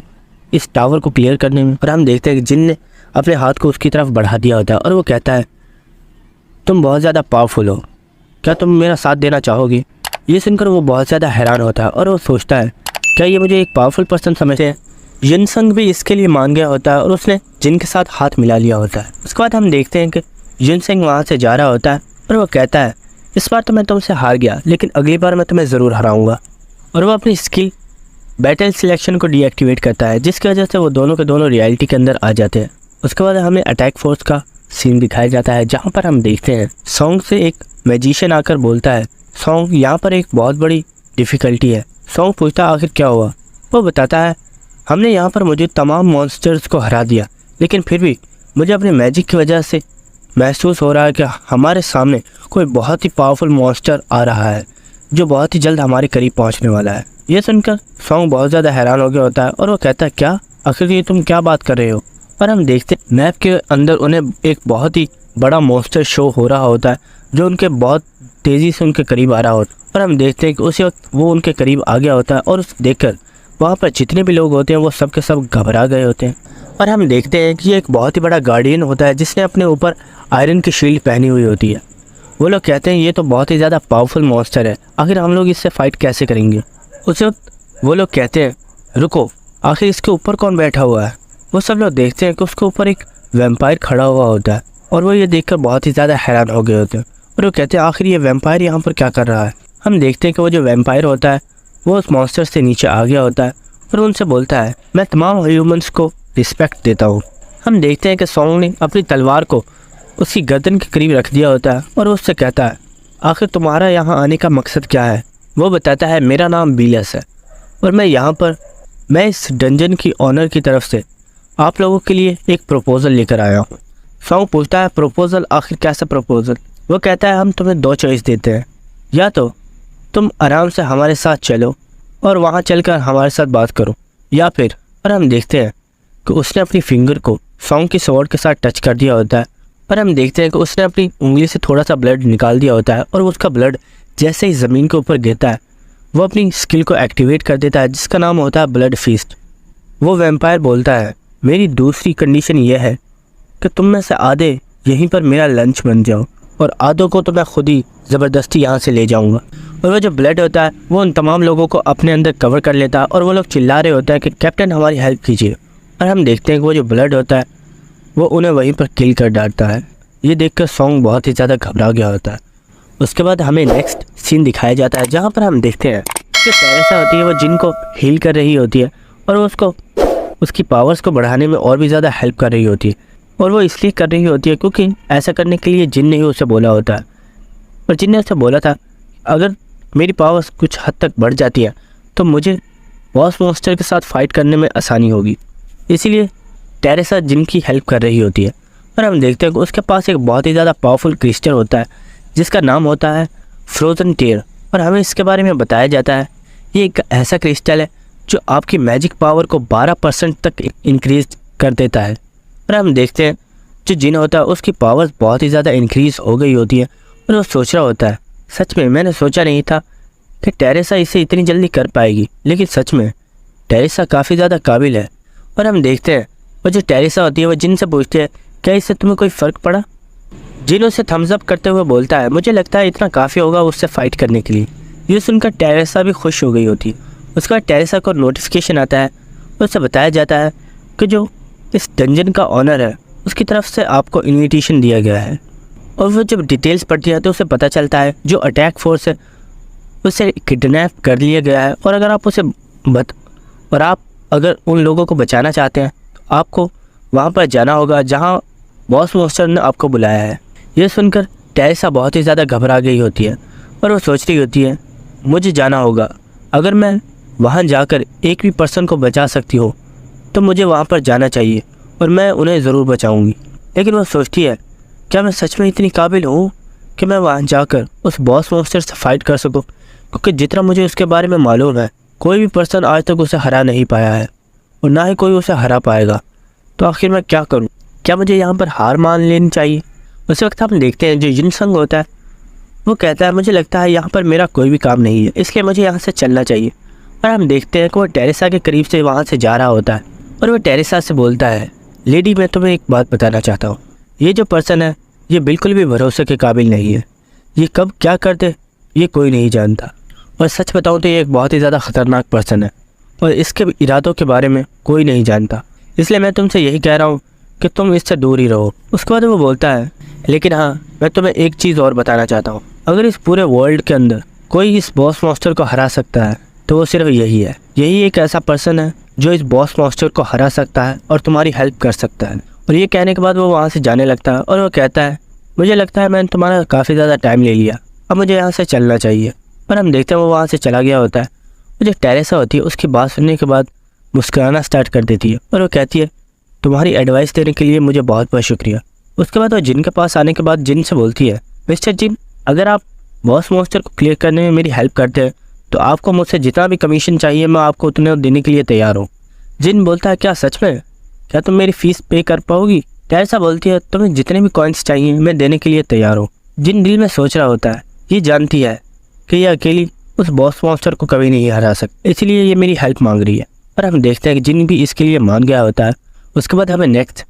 इस टावर को क्लियर करने में। और हम देखते हैं कि जिन ने अपने हाथ को उसकी तरफ बढ़ा दिया होता है और वो कहता है, तुम बहुत ज़्यादा पावरफुल हो, क्या तुम मेरा साथ देना चाहोगी? ये सुनकर वो बहुत ज़्यादा हैरान होता है और वो सोचता है, क्या ये मुझे एक पावरफुल पर्सन समझते हैं? जिनसंग भी इसके लिए मान गया होता है और उसने जिन के साथ हाथ मिला लिया होता है। उसके बाद हम देखते हैं कि जिनसंग वहाँ से जा रहा होता है और वो कहता है, इस बार तो मैं तुमसे हार गया, लेकिन अगली बार मैं तुम्हें ज़रूर हराऊंगा। और वो अपनी स्किल बैटल सिलेक्शन को डीएक्टिवेट करता है, जिसकी वजह से वो दोनों के दोनों रियलिटी के अंदर आ जाते हैं। उसके बाद हमें अटैक फोर्स का सीन दिखाया जाता है, जहाँ पर हम देखते हैं सॉन्ग से एक मैजिशियन आकर बोलता है, सॉन्ग यहाँ पर एक बहुत बड़ी डिफ़िकल्टी है। सॉन्ग पूछता है, आखिर क्या हुआ? वो बताता है, हमने यहाँ पर मौजूद तमाम मॉन्स्टर्स को हरा दिया, लेकिन फिर भी मुझे अपने मैजिक की वजह से महसूस हो रहा है कि हमारे सामने कोई बहुत ही पावरफुल मॉन्स्टर आ रहा है जो बहुत ही जल्द हमारे करीब पहुँचने वाला है। ये सुनकर सॉन्ग बहुत ज़्यादा हैरान हो गया होता है और वो कहता है, क्या? आखिर ये तुम क्या बात कर रहे हो? और हम देखते हैं मैप के अंदर उन्हें एक बहुत ही बड़ा मॉन्स्टर शो हो रहा होता है जो उनके बहुत तेज़ी से उनके करीब आ रहा होता है। और हम देखते हैं कि उसी वक्त वो उनके करीब आ गया होता है और उसे देखकर वहाँ पर जितने भी लोग होते हैं वो सब के सब घबरा गए होते हैं। और हम देखते हैं कि ये एक बहुत ही बड़ा गार्डियन होता है जिसने अपने ऊपर आयरन की शील्ड पहनी हुई होती है। वो लोग कहते हैं, ये तो बहुत ही ज़्यादा पावरफुल मॉन्स्टर है, आखिर हम लोग इससे फाइट कैसे करेंगे? उस वक्त वो लोग कहते हैं, रुको, आखिर इसके ऊपर कौन बैठा हुआ है? वो सब लोग देखते हैं कि उसके ऊपर एक वैम्पायर खड़ा हुआ होता है और वो ये देखकर बहुत ही ज़्यादा हैरान हो गए होते हैं और वो कहते हैं, आखिर ये वैम्पायर यहाँ पर क्या कर रहा है? हम देखते हैं कि वो जो वैम्पायर होता है वो उस मॉन्स्टर से नीचे आ गया होता है और उनसे बोलता है, मैं तमाम ह्यूमंस को रिस्पेक्ट देता हूँ। हम देखते हैं कि सॉन्ग ने अपनी तलवार को उसकी गर्दन के करीब रख दिया होता है और उससे कहता है, आखिर तुम्हारा यहाँ आने का मकसद क्या है? वो बताता है, मेरा नाम बीलस है और मैं इस डंजन की ऑनर की तरफ से आप लोगों के लिए एक प्रपोज़ल लेकर आया हूँ। सॉन्ग पूछता है, प्रपोज़ल? आखिर कैसा प्रपोज़ल? वो कहता है, हम तुम्हें दो चॉइस देते हैं, या तो तुम आराम से हमारे साथ चलो और वहाँ चलकर हमारे साथ बात करो, या फिर। और हम देखते हैं कि उसने अपनी फिंगर को सॉन्ग की स्वॉर्ड के साथ टच कर दिया होता है और हम देखते हैं कि उसने अपनी उंगली से थोड़ा सा ब्लड निकाल दिया होता है और उसका ब्लड जैसे ही ज़मीन के ऊपर गिरता है वो अपनी स्किल को एक्टिवेट कर देता है, जिसका नाम होता है ब्लड फीस्ट। वो वैम्पायर बोलता है, मेरी दूसरी कंडीशन ये है कि तुम में से आधे यहीं पर मेरा लंच बन जाओ और आधों को तो मैं खुद ही ज़बरदस्ती यहाँ से ले जाऊँगा। और वो जो ब्लड होता है वो उन तमाम लोगों को अपने अंदर कवर कर लेता है और वो लोग चिल्ला रहे होते हैं कि कैप्टन हमारी हेल्प कीजिए। और हम देखते हैं कि वो जो ब्लड होता है वो उन्हें वहीं पर किल कर डालता है। ये देखकर सॉन्ग बहुत ही ज़्यादा घबरा गया होता है। उसके बाद हमें नेक्स्ट सीन दिखाया जाता है जहाँ पर हम देखते हैं कि टेरेसा होती है, वो जिन को हील कर रही होती है और वो उसको उसकी पावर्स को बढ़ाने में और भी ज़्यादा हेल्प कर रही होती है। और वो इसलिए कर रही होती है क्योंकि ऐसा करने के लिए जिन ने ही उसे बोला होता है और जिन ने उसे बोला था, अगर मेरी पावर्स कुछ हद तक बढ़ जाती है तो मुझे बॉस मॉन्स्टर के साथ फाइट करने में आसानी होगी। इसीलिए टेरेसा जिन की हेल्प कर रही होती है। और हम देखते हैं कि उसके पास एक बहुत ही ज़्यादा पावरफुल क्रिस्टल होता है जिसका नाम होता है फ्रोज़न टेयर। और हमें इसके बारे में बताया जाता है ये एक ऐसा क्रिस्टल है जो आपकी मैजिक पावर को 12% तक इंक्रीज कर देता है। और हम देखते हैं जो जिन होता है उसकी पावर्स बहुत ही ज़्यादा इंक्रीज़ हो गई होती है और वो सोच रहा होता है, सच में मैंने सोचा नहीं था कि टेरेसा इसे इतनी जल्दी कर पाएगी, लेकिन सच में टेरेसा काफ़ी ज़्यादा काबिल है। और हम देखते हैं वो जो टेरेसा होती है वो जिन से पूछती है, क्या इससे तुम्हें कोई फ़र्क पड़ा? जिन उसे थम्स अप करते हुए बोलता है, मुझे लगता है इतना काफ़ी होगा उससे फ़ाइट करने के लिए। ये सुनकर टेरेसा भी खुश हो गई होती है। उसके बाद टेरेसा को नोटिफिकेशन आता है और उसे बताया जाता है कि जो इस डंजन का ऑनर है उसकी तरफ से आपको इन्विटेशन दिया गया है। और वो जब डिटेल्स पढ़ती है तो उसे पता चलता है जो अटैक फोर्स है उसे किडनैप कर लिया गया है और अगर आप अगर उन लोगों को बचाना चाहते हैं तो आपको वहाँ पर जाना होगा जहाँ बॉस मॉन्स्टर ने आपको बुलाया है। ये सुनकर टेरेसा बहुत ही ज़्यादा घबरा गई होती है और वो सोच रही होती है, मुझे जाना होगा, अगर मैं वहाँ जाकर एक भी पर्सन को बचा सकती हूँ तो मुझे वहाँ पर जाना चाहिए और मैं उन्हें ज़रूर बचाऊँगी। लेकिन वो सोचती है, क्या मैं सच में इतनी काबिल हूँ कि मैं वहाँ जाकर उस बॉस मॉन्स्टर से फाइट कर सकूँ? क्योंकि जितना मुझे उसके बारे में मालूम है, कोई भी पर्सन आज तक उसे हरा नहीं पाया है और ना ही कोई उसे हरा पाएगा। तो आखिर मैं क्या करूं? क्या मुझे यहाँ पर हार मान लेनी चाहिए? उस वक्त हम देखते हैं जो जिनसंग होता है वो कहता है मुझे लगता है यहाँ पर मेरा कोई भी काम नहीं है, इसलिए मुझे यहाँ से चलना चाहिए। और हम देखते हैं कि वो टेरेसा के करीब से वहाँ से जा रहा होता है और वो टेरेसा से बोलता है, लेडी मैं तुम्हें एक बात बताना चाहता हूँ, ये जो पर्सन है ये बिल्कुल भी भरोसे के काबिल नहीं है। ये कब क्या कर दे ये कोई नहीं जानता, और सच बताऊँ तो ये एक बहुत ही ज़्यादा ख़तरनाक पर्सन है और इसके इरादों के बारे में कोई नहीं जानता। इसलिए मैं तुमसे यही कह रहा हूँ कि तुम इससे दूर ही रहो। उसके बाद वो बोलता है, लेकिन हाँ मैं तुम्हें एक चीज़ और बताना चाहता हूँ, अगर इस पूरे वर्ल्ड के अंदर कोई इस बॉस मॉन्स्टर को हरा सकता है तो वो सिर्फ यही है। यही एक ऐसा पर्सन है जो इस बॉस मॉन्स्टर को हरा सकता है और तुम्हारी हेल्प कर सकता है। और ये कहने के बाद वो वहाँ से जाने लगता है और वो कहता है, मुझे लगता है मैंने तुम्हारा काफ़ी ज़्यादा टाइम ले लिया, अब मुझे यहाँ से चलना चाहिए। और हम देखते हैं वो वहाँ से चला गया होता है। और जो टेरेसा होती है उसकी बात सुनने के बाद मुस्कुराना स्टार्ट कर देती है और वो कहती है, तुम्हारी एडवाइस देने के लिए मुझे बहुत बहुत शुक्रिया। उसके बाद वो जिन के पास आने के बाद जिन से बोलती है, मिस्टर जिन, अगर आप बॉस मॉन्स्टर को क्लियर करने में मेरी हेल्प करते हैं तो आपको मुझसे जितना भी कमीशन चाहिए मैं आपको उतने देने के लिए तैयार हूँ। जिन बोलता है, क्या सच में? क्या तुम मेरी फ़ीस पे कर पाओगी? टेरेसा बोलती है, तुम्हें जितने भी कॉइन्स चाहिए मैं देने के लिए तैयार हूँ। जिन दिल में सोच रहा होता है, ये जानती है कि ये अकेली उस बॉस मॉन्स्टर को कभी नहीं हरा सकती, इसलिए ये मेरी हेल्प मांग रही है। और हम देखते हैं कि जिन भी इसके लिए मान गया होता है। उसके बाद हमें नेक्स्ट